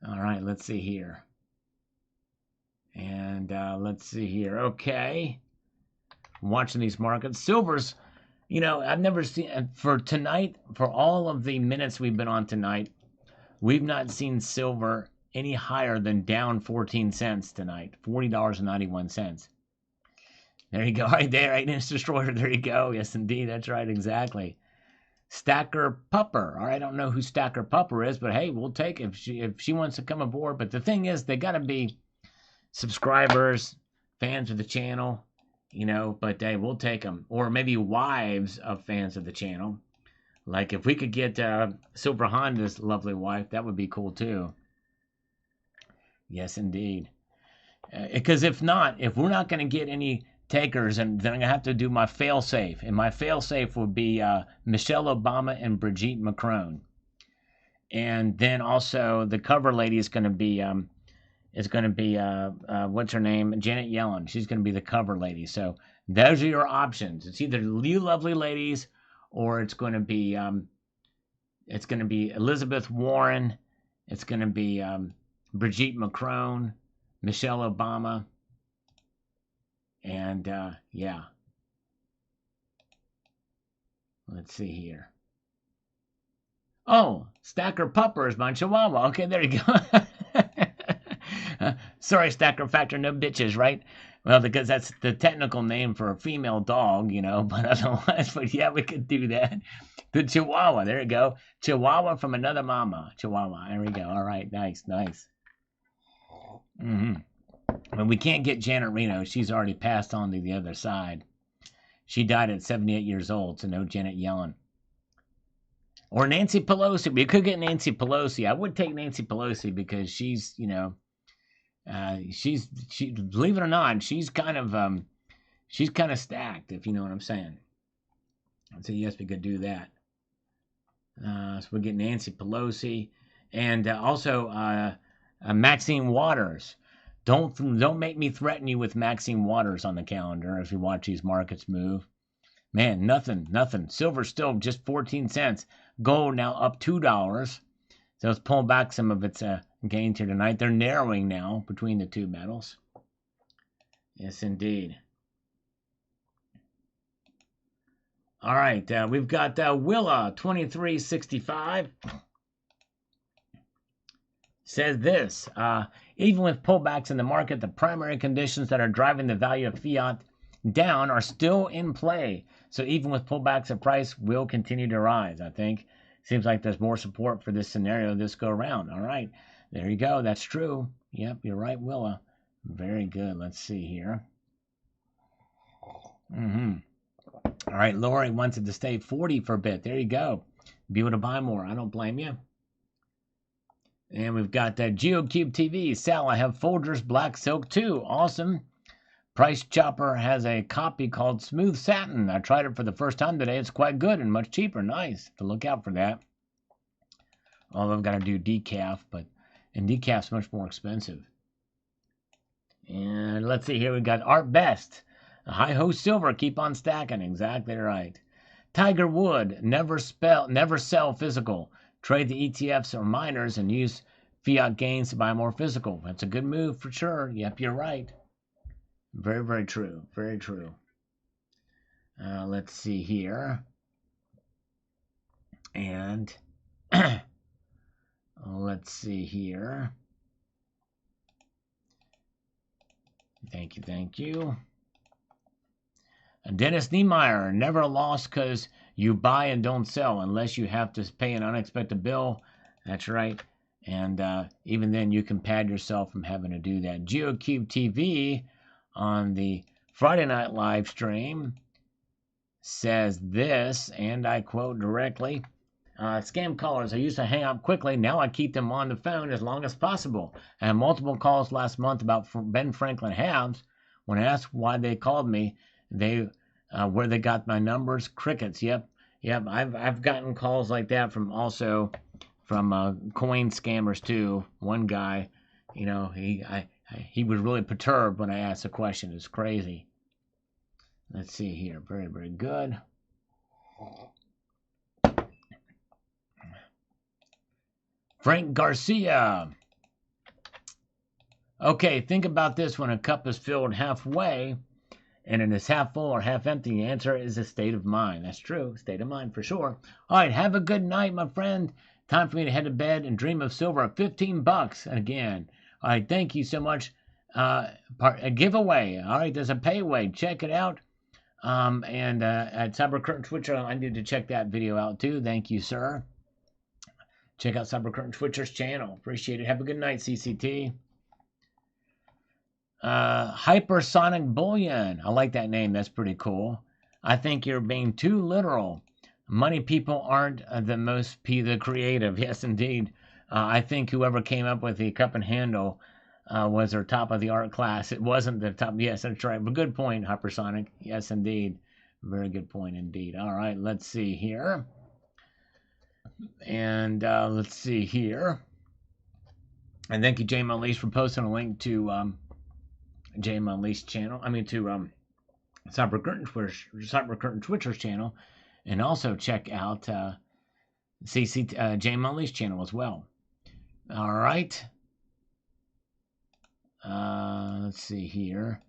All right, let's see here. And let's see here. Okay. Watching these markets. Silver's, I've never seen, for tonight, for all of the minutes we've been on tonight, we've not seen silver any higher than down 14 cents tonight. $40.91. There you go, right there, 8-inch destroyer. There you go. Yes, indeed. That's right, exactly. Stacker Pupper. All right, I don't know who Stacker Pupper is, but hey, we'll take it if she wants to come aboard. But the thing is, they got to be subscribers, fans of the channel, you know, but hey, we'll take them. Or maybe wives of fans of the channel. Like if we could get Silver Honda's lovely wife, that would be cool too. Yes, indeed. Because if not, if we're not going to get any takers, and then I'm going to have to do my fail safe. And my fail safe would be Michelle Obama and Brigitte Macron. And then also the cover lady is going to be what's her name? Janet Yellen. She's going to be the cover lady. So those are your options. It's either you lovely ladies, or it's going to be Elizabeth Warren. It's going to be Brigitte Macron, Michelle Obama, and yeah. Let's see here. Oh, Stacker Pupper is my Chihuahua. Okay, there you go. Sorry, Stacker Factor, no bitches, right? Well, because that's the technical name for a female dog, you know, but otherwise, but yeah, we could do that. The Chihuahua, there you go. Chihuahua from another mama. Chihuahua, there we go. All right, nice, nice. But we can't get Janet Reno. She's already passed on to the other side. She died at 78 years old, so no Janet Yellen. Or Nancy Pelosi. We could get Nancy Pelosi. I would take Nancy Pelosi because she's, you know, she believe it or not, she's kind of stacked, if you know what I'm saying. So yes, we could do that. So we'll get Nancy Pelosi, and also Maxine Waters. Don't make me threaten you with Maxine Waters on the calendar as we watch these markets move. Man, nothing. Silver still just 14 cents. Gold now up $2. So it's pulling back some of its gains here tonight. They're narrowing now between the two metals. Yes, indeed. All right, we've got Willa 2365. Says this, even with pullbacks in the market, the primary conditions that are driving the value of fiat down are still in play. So even with pullbacks, the price will continue to rise, I think. Seems like there's more support for this scenario this go around. All right, there you go. That's true. Yep, you're right, Willa. Very good. Let's see here. All right, Lori wants it to stay 40 for a bit. There you go. Be able to buy more. I don't blame you. And we've got GeoCube TV. Sal, I have Folgers Black Silk too. Awesome. Price Chopper has a copy called Smooth Satin. I tried it for the first time today. It's quite good and much cheaper. Nice. To look out for that. Although I've got to do decaf, and decaf's much more expensive. And let's see here. We got Art Best. High Ho Silver. Keep on stacking. Exactly right. Tiger Wood. Never sell physical. Trade the ETFs or miners and use fiat gains to buy more physical. That's a good move for sure. Yep, you're right. Very, very true. Very true. Let's see here. And let's see here. Thank you. Dennis Niemeyer, never a loss because you buy and don't sell unless you have to pay an unexpected bill. That's right. And even then, you can pad yourself from having to do that. GeoCube TV on the Friday night live stream says this, and I quote directly, scam callers, I used to hang up quickly. Now I keep them on the phone as long as possible. I had multiple calls last month about Ben Franklin halves. When I asked why they called me, where they got my numbers, crickets. Yep. I've gotten calls like that from coin scammers too. One guy, you know, he was really perturbed when I asked a question. It's crazy. Let's see here. Very, very good. Frank Garcia. Okay, think about this when a cup is filled halfway and it is half full or half empty. The answer is a state of mind. That's true. State of mind for sure. All right, have a good night, my friend. Time for me to head to bed and dream of silver at $15 again. All right, thank you so much. A giveaway. All right, there's a payway. Check it out. And at Cyber Curtain Twitcher, I need to check that video out too. Thank you, sir. Check out Cyber Curtain Twitcher's channel. Appreciate it. Have a good night, CCT. Hypersonic bullion. I like that name. That's pretty cool. I think you're being too literal. Money people aren't the creative. Yes, indeed. I think whoever came up with the cup and handle was their top of the art class. It wasn't the top. Yes, that's right. But good point, Hypersonic. Yes, indeed. Very good point indeed. All right, let's see here. And let's see here. And thank you, Jay Unleashed, for posting a link to Jay Unleashed channel. I mean, to Cyber Curtain Twitcher's channel. And also check out Jay Unleashed channel as well. All right. Let's see here.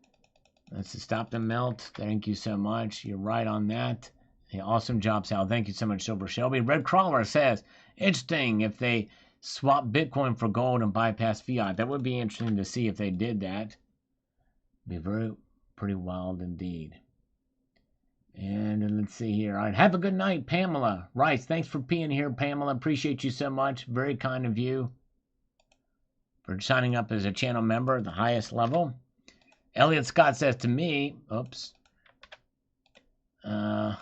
Let's stop the melt. Thank you so much. You're right on that. Hey, awesome job, Sal. Thank you so much, Silver Shelby. Red Crawler says, interesting if they swap Bitcoin for gold and bypass fiat. That would be interesting to see if they did that. Be pretty wild indeed. And let's see here. All right, have a good night, Pamela Rice. Thanks for being here, Pamela. Appreciate you so much. Very kind of you for signing up as a channel member at the highest level. Elliot Scott says to me, oops, it's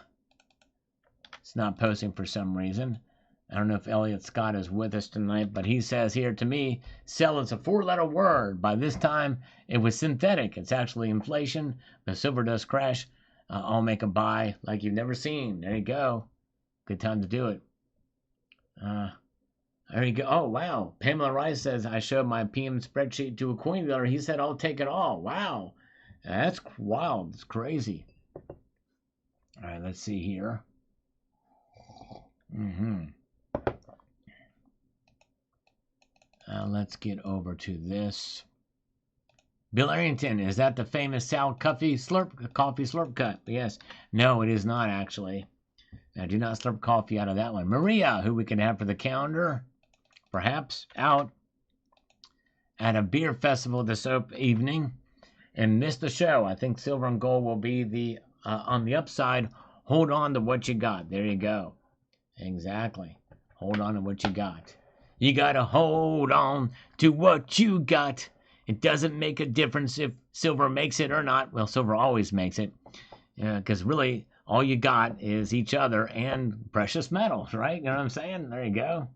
not posting for some reason. I don't know if Elliot Scott is with us tonight, but he says here to me, sell is a 4-letter word. By this time, it was synthetic. It's actually inflation. The silver does crash. I'll make a buy like you've never seen. There you go. Good time to do it. There you go. Oh, wow. Pamela Rice says, I showed my PM spreadsheet to a coin dealer. He said, I'll take it all. Wow. That's wild. It's crazy. All right, let's see here. Let's get over to this. Bill Arrington, is that the famous Sal coffee slurp cut? Yes. No, it is not, actually. I do not slurp coffee out of that one. Maria, who we can have for the calendar, perhaps out at a beer festival this evening and miss the show. I think silver and gold will be on the upside. Hold on to what you got. There you go. Exactly. Hold on to what you got. You got to hold on to what you got. It doesn't make a difference if silver makes it or not. Well, silver always makes it. Because really, all you got is each other and precious metals, right? You know what I'm saying? There you go.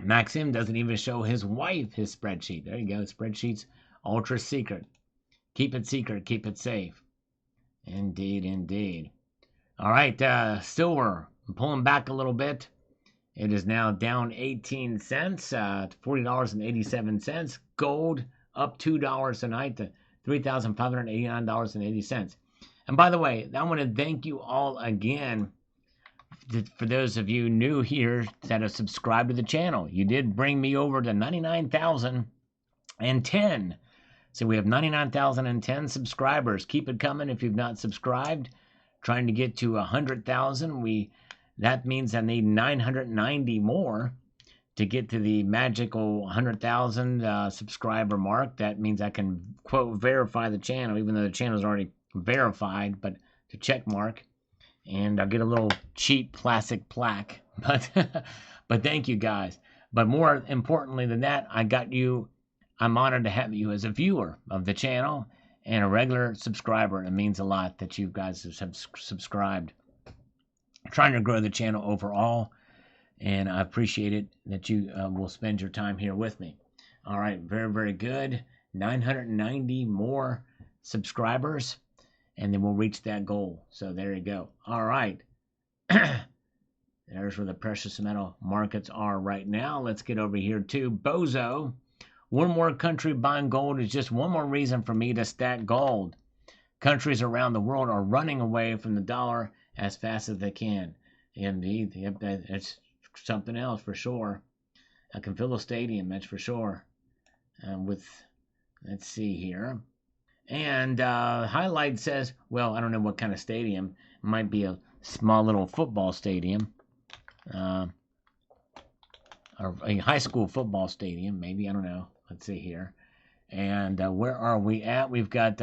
Maxim doesn't even show his wife his spreadsheet. There you go. Spreadsheet's ultra secret. Keep it secret. Keep it safe. Indeed, indeed. All right, silver. I'm pulling back a little bit. It is now down 18 cents to $40.87. Gold up $2 tonight to $3,589.80. And by the way, I want to thank you all again for those of you new here that have subscribed to the channel. You did bring me over to 99,010. So we have 99,010 subscribers. Keep it coming if you've not subscribed. Trying to get to 100,000. That means I need 990 more to get to the magical 100,000 subscriber mark. That means I can, quote, verify the channel, even though the channel is already verified, but to check mark. And I'll get a little cheap plastic plaque. But thank you guys. But more importantly than that, I'm honored to have you as a viewer of the channel and a regular subscriber. It means a lot that you guys have subscribed. I'm trying to grow the channel overall, and I appreciate it that you will spend your time here with me. All right, very, very good. 990 more subscribers, and then we'll reach that goal. So there you go. All right. There's where the precious metal markets are right now. Let's get over here to Bozo. One more country buying gold is just one more reason for me to stack gold. Countries around the world are running away from the dollar as fast as they can. Indeed, yep, that's something else for sure. I can fill a stadium, that's for sure. Let's see here. And Highlight says, well, I don't know what kind of stadium. It might be a small little football stadium. Or a high school football stadium, maybe. I don't know. Let's see here. And where are we at? We've got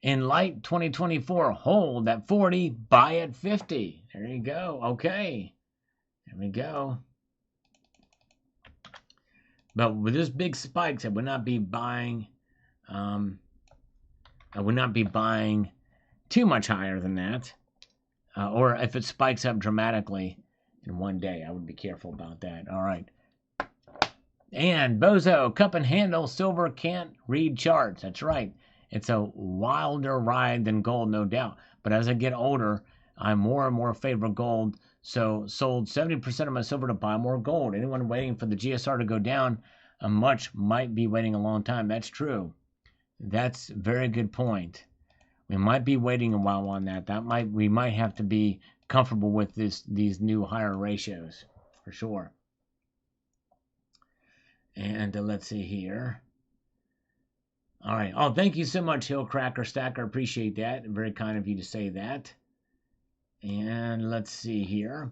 in light 2024, hold at 40, buy at 50. There you go. Okay. There we go. But with this big spikes, I would not be buying. I would not be buying too much higher than that. Or if it spikes up dramatically in one day, I would be careful about that. All right. And Bozo, cup and handle, silver can't read charts. That's right. It's a wilder ride than gold, no doubt. But as I get older, I more and more favor gold. So sold 70% of my silver to buy more gold. Anyone waiting for the GSR to go down much might be waiting a long time. That's true. That's a very good point. We might be waiting a while on that. We might have to be comfortable with these new higher ratios for sure. And let's see here. All right. Oh, thank you so much, Hill Cracker Stacker. Appreciate that. Very kind of you to say that. And let's see here.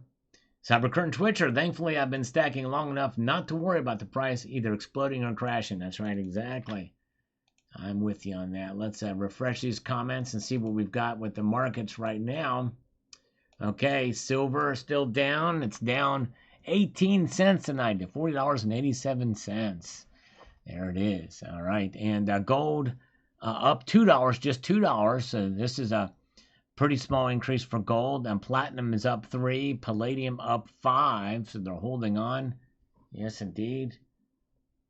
Cybercurrent Twitcher. Thankfully, I've been stacking long enough not to worry about the price either exploding or crashing. That's right, exactly. I'm with you on that. Let's refresh these comments and see what we've got with the markets right now. Okay, silver still down. It's down 18 cents tonight to $40.87. There it is. All right. And gold up $2, just $2. So this is a pretty small increase for gold. And platinum is up 3, palladium up 5. So they're holding on. Yes, indeed.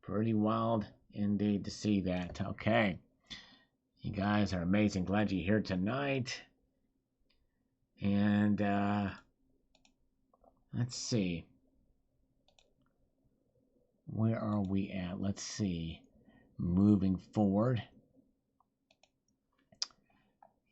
Pretty wild indeed to see that. Okay. You guys are amazing. Glad you're here tonight. And let's see. Where are we at? Let's see. Moving forward.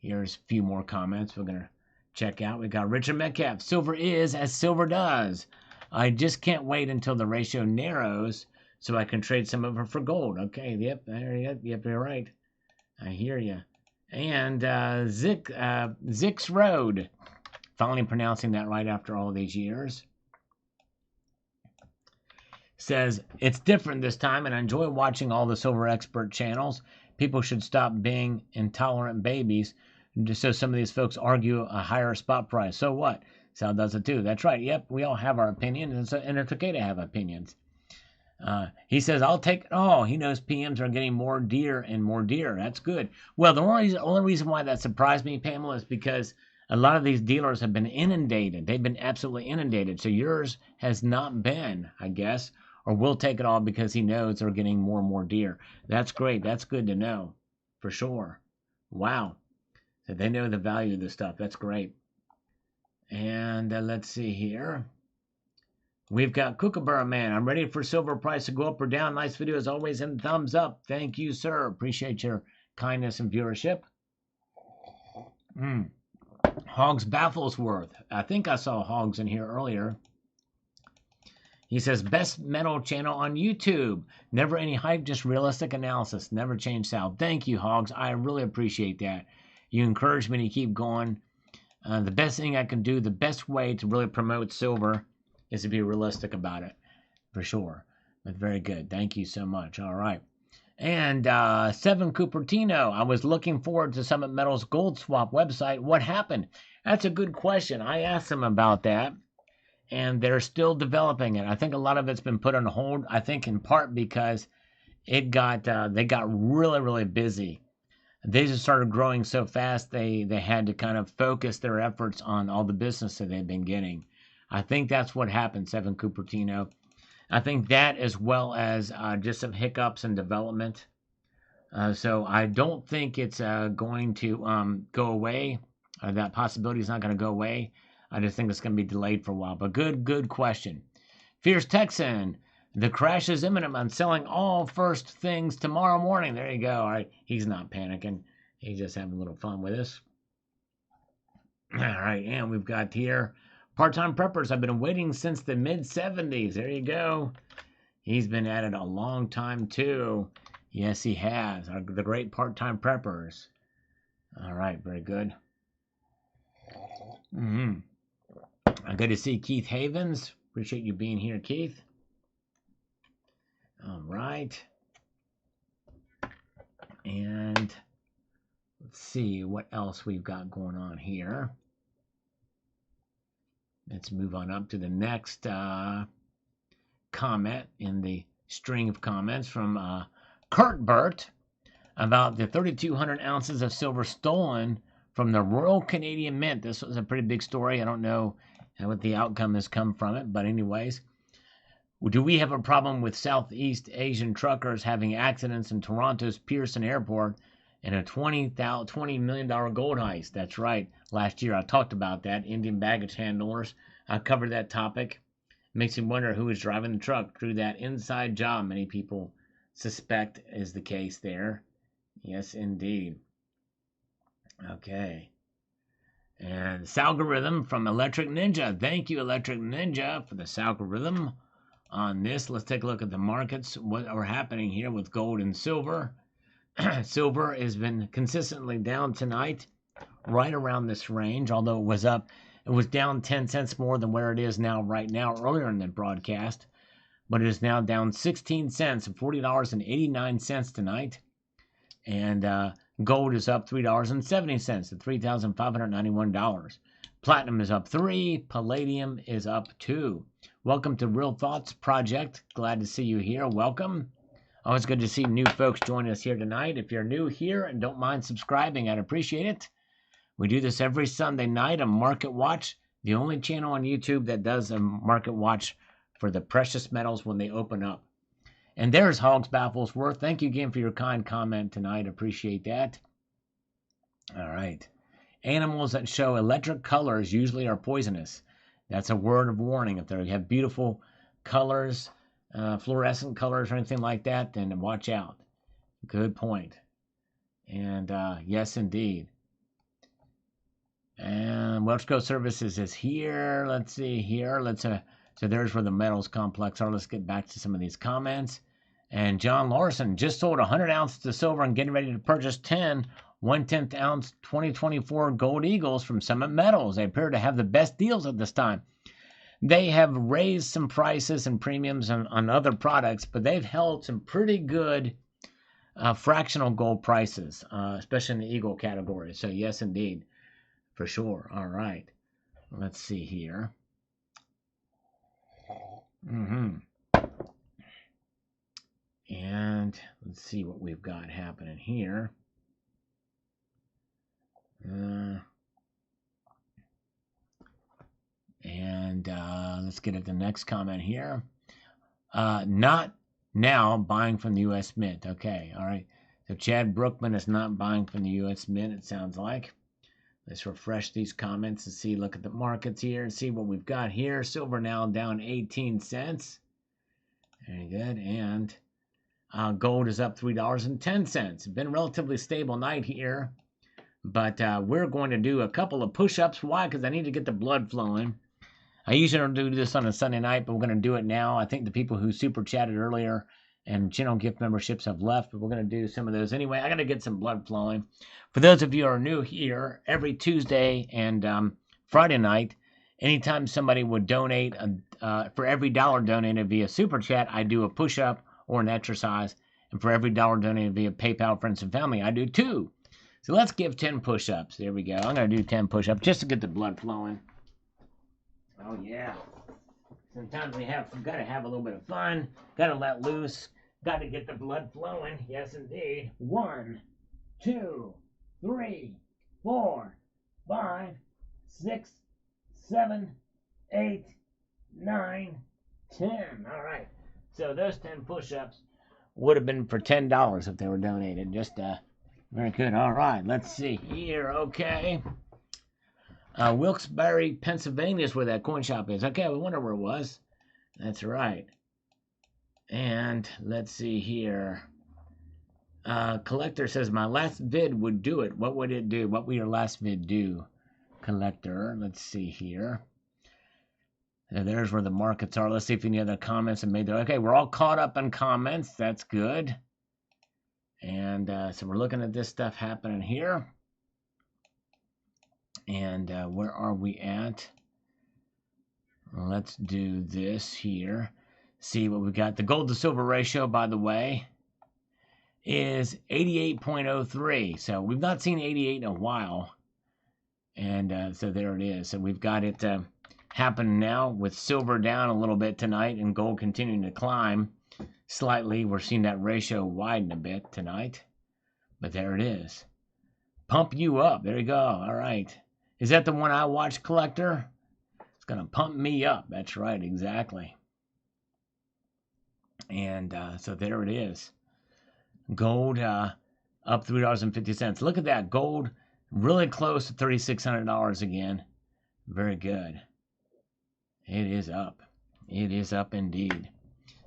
Here's a few more comments we're going to check out. We got Richard Metcalf. Silver is as silver does. I just can't wait until the ratio narrows so I can trade some of it for gold. Okay, yep, you're right. I hear you. And Zix Road. Finally pronouncing that right after all these years. Says, it's different this time, and I enjoy watching all the silver expert channels. People should stop being intolerant babies. Just so some of these folks argue a higher spot price. So what? Sal does it too. That's right. Yep, we all have our opinions, and it's okay to have opinions. He says, I'll take it all. He knows PMs are getting more dear and more dear. That's good. Well, the only reason why that surprised me, Pamela, is because a lot of these dealers have been inundated. They've been absolutely inundated. So yours has not been, I guess, or will take it all because he knows they're getting more and more dear. That's great. That's good to know, for sure. Wow. So they know the value of this stuff. That's great. And let's see here. We've got Kookaburra Man. I'm ready for silver price to go up or down. Nice video as always, and thumbs up. Thank you, sir. Appreciate your kindness and viewership. Hogs Bafflesworth. I think I saw Hogs in here earlier. He says, best metal channel on YouTube. Never any hype, just realistic analysis. Never change Sal. Thank you, Hogs. I really appreciate that. You encourage me to keep going. The best thing I can do, the best way to really promote silver is to be realistic about it, for sure. But very good. Thank you so much. All right. And Seven Cupertino, I was looking forward to Summit Metals Gold Swap website. What happened? That's a good question. I asked them about that, and they're still developing it. I think a lot of it's been put on hold, I think in part because they got really, really busy. They just started growing so fast, they had to kind of focus their efforts on all the business that they've been getting. I think that's what happened, Seven Cupertino. I think that, as well as just some hiccups in development. So I don't think it's going to go away. That possibility is not going to go away. I just think it's going to be delayed for a while. But good question. Fierce Texan. The crash is imminent. I'm selling all first things tomorrow morning. There you go. All right. He's not panicking. He's just having a little fun with us. All right. And we've got here part-time preppers. I've been waiting since the mid-70s. There you go. He's been at it a long time, too. Yes, he has. The great part-time preppers. All right. Very good. Good to see Keith Havens. Appreciate you being here, Keith. All right. And let's see what else we've got going on here. Let's move on up to the next comment in the string of comments from Kurt Burt about the 3,200 ounces of silver stolen from the Royal Canadian Mint. This was a pretty big story. I don't know what the outcome has come from it, but anyways. Do we have a problem with Southeast Asian truckers having accidents in Toronto's Pearson Airport and a $20 million gold heist? That's right. Last year I talked about that. Indian baggage handlers. I covered that topic. Makes you wonder who was driving the truck through that inside job. Many people suspect is the case there. Yes, indeed. Okay. And Salgorithm from Electric Ninja. Thank you, Electric Ninja, for the Salgorithm on this. Let's take a look at the markets. What are happening here with gold and silver? Silver has been consistently down tonight, right around this range, although it was up. It was down 10 cents more than where it is now right now earlier in the broadcast, but it is now down 16 cents, $40.89 tonight. And gold is up $3.70 to $3,591. Platinum is up 3. Palladium is up 2. Welcome to Real Thoughts Project. Glad to see you here. Welcome. Always good to see new folks join us here tonight. If you're new here and don't mind subscribing, I'd appreciate it. We do this every Sunday night on Market Watch, the only channel on YouTube that does a Market Watch for the precious metals when they open up. And there's Hogs Bafflesworth. Thank you again for your kind comment tonight. Appreciate that. All right. Animals that show electric colors usually are poisonous. That's a word of warning. If they have beautiful colors, fluorescent colors or anything like that, then watch out. Good point. And yes, indeed. And Welchco Services is here. Let's see here. So there's where the metals complex are. Let's get back to some of these comments. And John Larson just sold 100 ounces of silver and getting ready to purchase 10 1/10 ounce 2024 Gold Eagles from Summit Metals. They appear to have the best deals at this time. They have raised some prices and premiums on other products, but they've held some pretty good fractional gold prices, especially in the Eagle category. So yes, indeed, for sure. All right. Let's see here. And let's see what we've got happening here. Let's get at the next comment here. Not now buying from the U.S. Mint. Okay, all right. So Chad Brookman is not buying from the U.S. Mint, it sounds like. Let's refresh these comments and see, look at the markets here and see what we've got here. Silver now down 18 cents. Very good. And gold is up $3.10. It's been a relatively stable night here. But we're going to do a couple of push-ups. Why? Because I need to get the blood flowing. I usually don't do this on a Sunday night, but we're going to do it now. I think the people who super chatted earlier and general gift memberships have left, but we're going to do some of those anyway. I got to get some blood flowing. For those of you who are new here, every Tuesday and Friday night, anytime somebody would donate, for every $1 donated via super chat, I do a push-up or an exercise. And for every $1 donated via PayPal, friends and family, I do 2. So let's give 10 push-ups. There we go. I'm going to do 10 push-ups just to get the blood flowing. Oh, yeah. Sometimes we got to have a little bit of fun. Got to let loose. Got to get the blood flowing. Yes, indeed. 1, 2, 3, 4, 5, 6, 7, 8, 9, 10. All right. So those 10 push-ups would have been for $10 if they were donated. Just very good. All right. Let's see here. Okay. Wilkes-Barre, Pennsylvania is where that coin shop is. Okay, we wonder where it was. That's right. And let's see here. Collector says, my last vid would do it. What would it do? What will your last vid do, Collector? Let's see here. And there's where the markets are. Let's see if any other comments have made there. Okay, we're all caught up in comments. That's good. And so we're looking at this stuff happening here. And where are we at? Let's do this here. See what we got. The gold to silver ratio, by the way, is 88.03. So we've not seen 88 in a while. And so there it is. So we've got it happening now with silver down a little bit tonight and gold continuing to climb. slightly. We're seeing that ratio widen a bit tonight. But there it is. Pump you up. There you go. All right. Is that the one I watch, Collector? It's going to pump me up. That's right. Exactly. And so there it is. Gold up $3.50. Look at that. Gold really close to $3,600 again. Very good. It is up. It is up indeed.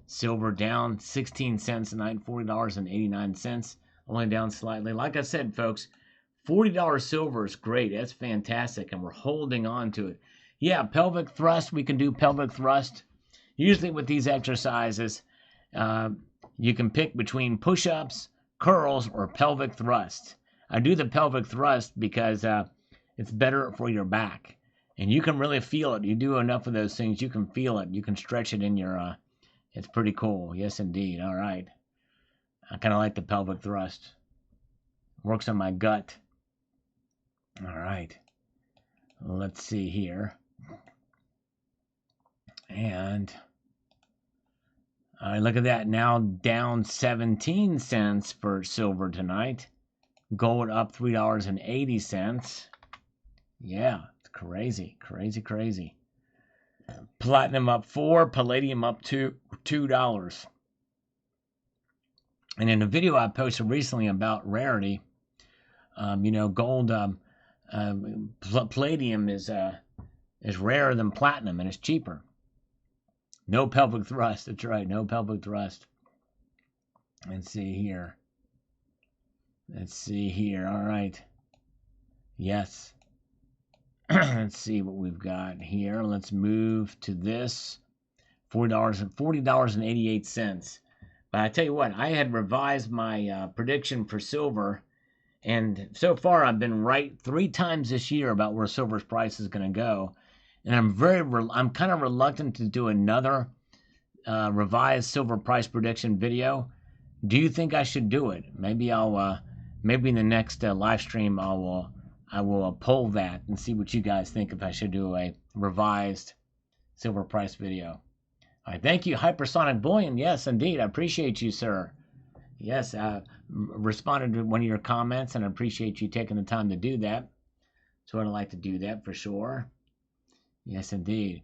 Silver down 16 cents tonight, $40.89. Only down slightly. Like I said, folks, $40 silver is great. That's fantastic, and we're holding on to it. Yeah, pelvic thrust. We can do pelvic thrust. Usually with these exercises, you can pick between push-ups, curls, or pelvic thrust. I do the pelvic thrust because it's better for your back. And you can really feel it. You do enough of those things, you can feel it. You can stretch it in your... it's pretty cool. Yes, indeed. All right. I kind of like the pelvic thrust. Works on my gut. All right. Let's see here. And... all right, look at that. Now down 17 cents for silver tonight. Gold up $3.80. Yeah, it's crazy, crazy, crazy. Platinum up $4, palladium up $2. And in a video I posted recently about rarity, gold, palladium is rarer than platinum and it's cheaper. No pelvic thrust. That's right. No pelvic thrust. Let's see here. Let's see here. All right. Yes. Let's see what we've got here. Let's move to this. $40.88. But I tell you what, I had revised my prediction for silver, and so far I've been right 3 times this year about where silver's price is going to go. And I'm kind of reluctant to do another revised silver price prediction video. Do you think I should do it? Maybe maybe in the next live stream I will poll that and see what you guys think if I should do a revised silver price video. All right, thank you, Hypersonic Bullion. Yes, indeed, I appreciate you, sir. Yes, responded to one of your comments, and I appreciate you taking the time to do that. So I'd like to do that for sure. Yes, indeed.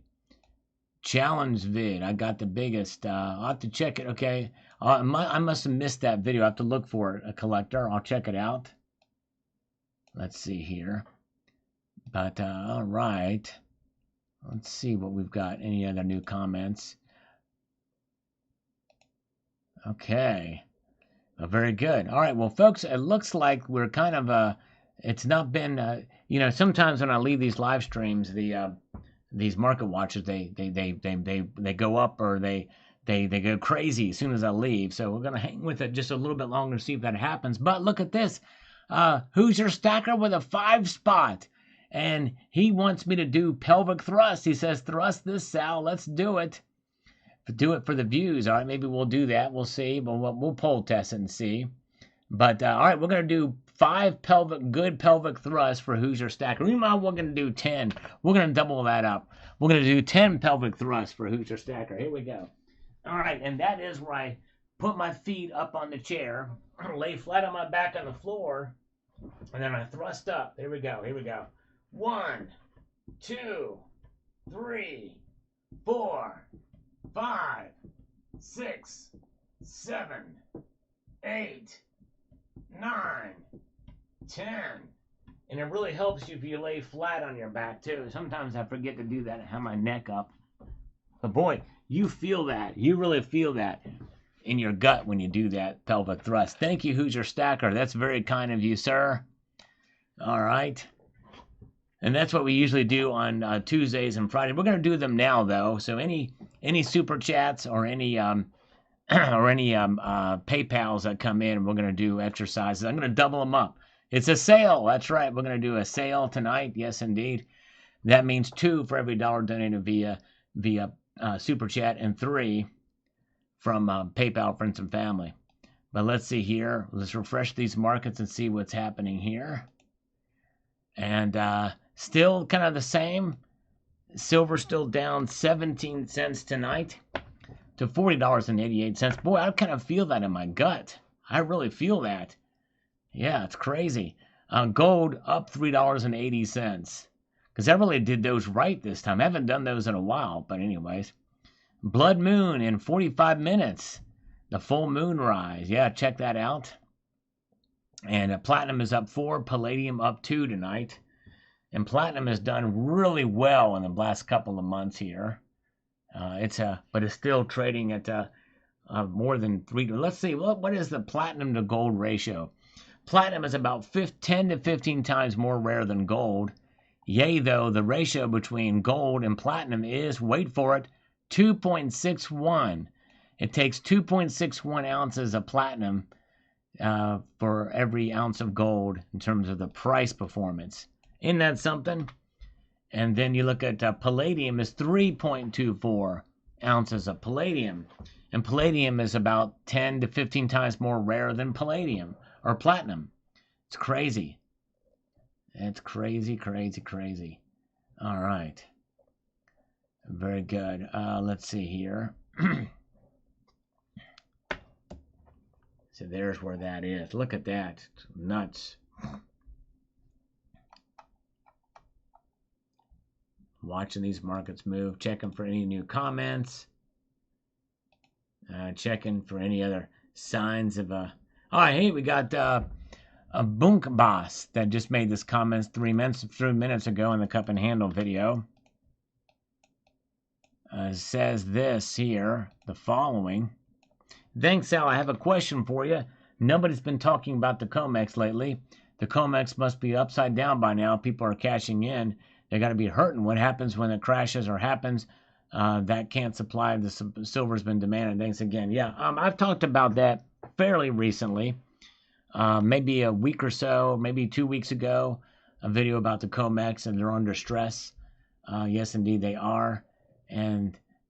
Challenge vid. I got the biggest. I'll have to check it. Okay. I must have missed that video. I have to look for it, a collector. I'll check it out. Let's see here. But, all right. Let's see what we've got. Any other new comments? Okay. Well, very good. All right. Well, folks, it looks like we're kind of, it's not been, sometimes when I leave these live streams, these market watchers, they go up or they go crazy as soon as I leave. So we're gonna hang with it just a little bit longer to see if that happens. But look at this. Who's your stacker with a 5 spot? And he wants me to do pelvic thrust. He says, thrust this, Sal. Let's do it. Do it for the views. All right, maybe we'll do that. We'll see. But we'll poll test it and see. But all right, we're gonna do 5 good pelvic thrusts for who's your stacker. Meanwhile, we're gonna do 10. We're gonna double that up. We're gonna do 10 pelvic thrusts for who's your stacker. Here we go. All right, and that is where I put my feet up on the chair, lay flat on my back on the floor, and then I thrust up. Here we go. Here we go. 1, 2, 3, 4, 5, 6, 7, 8, 9, 10. And it really helps you if you lay flat on your back too. Sometimes I forget to do that and have my neck up. But boy, you feel that. You really feel that in your gut when you do that pelvic thrust. Thank you, Who's Your Stacker. That's very kind of you, sir. All right. And that's what we usually do on Tuesdays and Fridays. We're going to do them now, though. So any super chats or any PayPals that come in, we're going to do exercises. I'm going to double them up. It's a sale. That's right. We're going to do a sale tonight. Yes, indeed. That means 2 for every $1 donated via super chat and 3 from PayPal, friends and family. But let's see here. Let's refresh these markets and see what's happening here. And still kind of the same. Silver still down 17 cents tonight. to $40.88. Boy, I kind of feel that in my gut. I really feel that. Yeah, it's crazy. Gold up $3.80. Because I really did those right this time. I haven't done those in a while, but anyways. Blood moon in 45 minutes. The full moon rise. Yeah, check that out. And platinum is up 4, palladium up 2 tonight. And platinum has done really well in the last couple of months here. But it's still trading at more than 3. Let's see, what is the platinum to gold ratio? Platinum is about 10 to 15 times more rare than gold. Yea, though, the ratio between gold and platinum is, wait for it, 2.61. It takes 2.61 ounces of platinum for every ounce of gold in terms of the price performance. Isn't that something? And then you look at palladium is 3.24 ounces of palladium. And palladium is about 10 to 15 times more rare than palladium or platinum. It's crazy. It's crazy, crazy, crazy. All right. Very good. Let's see here. So there's where that is. Look at that. It's nuts. Watching these markets move. Checking for any new comments. Checking for any other signs of a... Oh, hey, we got a Bunk Boss that just made this comment 3 minutes ago in the Cup and Handle video. Says this here, the following. Thanks, Al. I have a question for you. Nobody's been talking about the COMEX lately. The COMEX must be upside down by now. People are cashing in. They got to be hurting. What happens when it crashes or happens? That can't supply. The silver's been demanded. Thanks again. Yeah, I've talked about that fairly recently. Maybe a week or so, maybe 2 weeks ago, a video about the COMEX, and they're under stress. Yes, indeed, they are.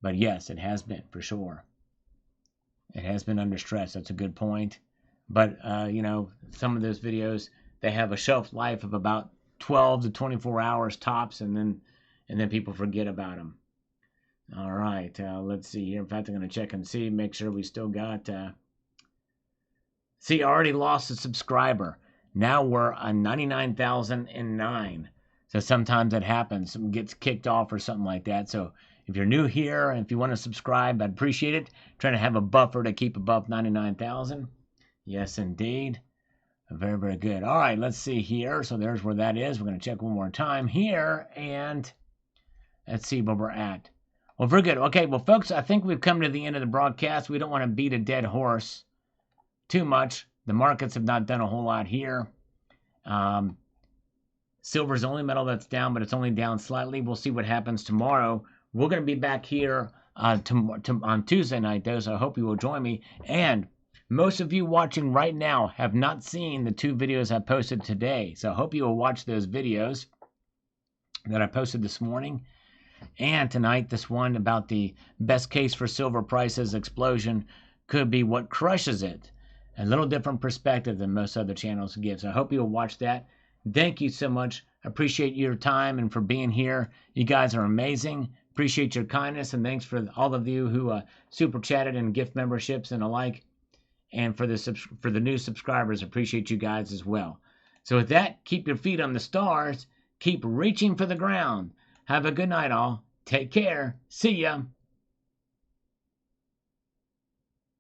But yes, it has been, for sure. It has been under stress. That's a good point. But, some of those videos, they have a shelf life of about 12 to 24 hours tops, and then people forget about them. All right, let's see here. In fact, I'm going to check and see, make sure we still got... See, I already lost a subscriber. Now we're on 99,009. So sometimes that happens. Something gets kicked off or something like that. So if you're new here and if you want to subscribe, I'd appreciate it. Trying to have a buffer to keep above 99,000. Yes, indeed. Very, very good. All right, let's see here. So there's where that is. We're going to check one more time here. And let's see where we're at. Well, very good. Okay, well, folks, I think we've come to the end of the broadcast. We don't want to beat a dead horse too much. The markets have not done a whole lot here. Silver is the only metal that's down, but it's only down slightly. We'll see what happens tomorrow. We're going to be back here on Tuesday night, though, so I hope you will join me. And most of you watching right now have not seen the 2 videos I posted today, so I hope you will watch those videos that I posted this morning. And tonight, this one about the best case for silver prices explosion could be what crushes it. A little different perspective than most other channels give. So I hope you'll watch that. Thank you so much. I appreciate your time and for being here. You guys are amazing. Appreciate your kindness, and thanks for all of you who super chatted and gift memberships and the like. And for the new subscribers, appreciate you guys as well. So with that, keep your feet on the stars. Keep reaching for the ground. Have a good night, all. Take care. See ya.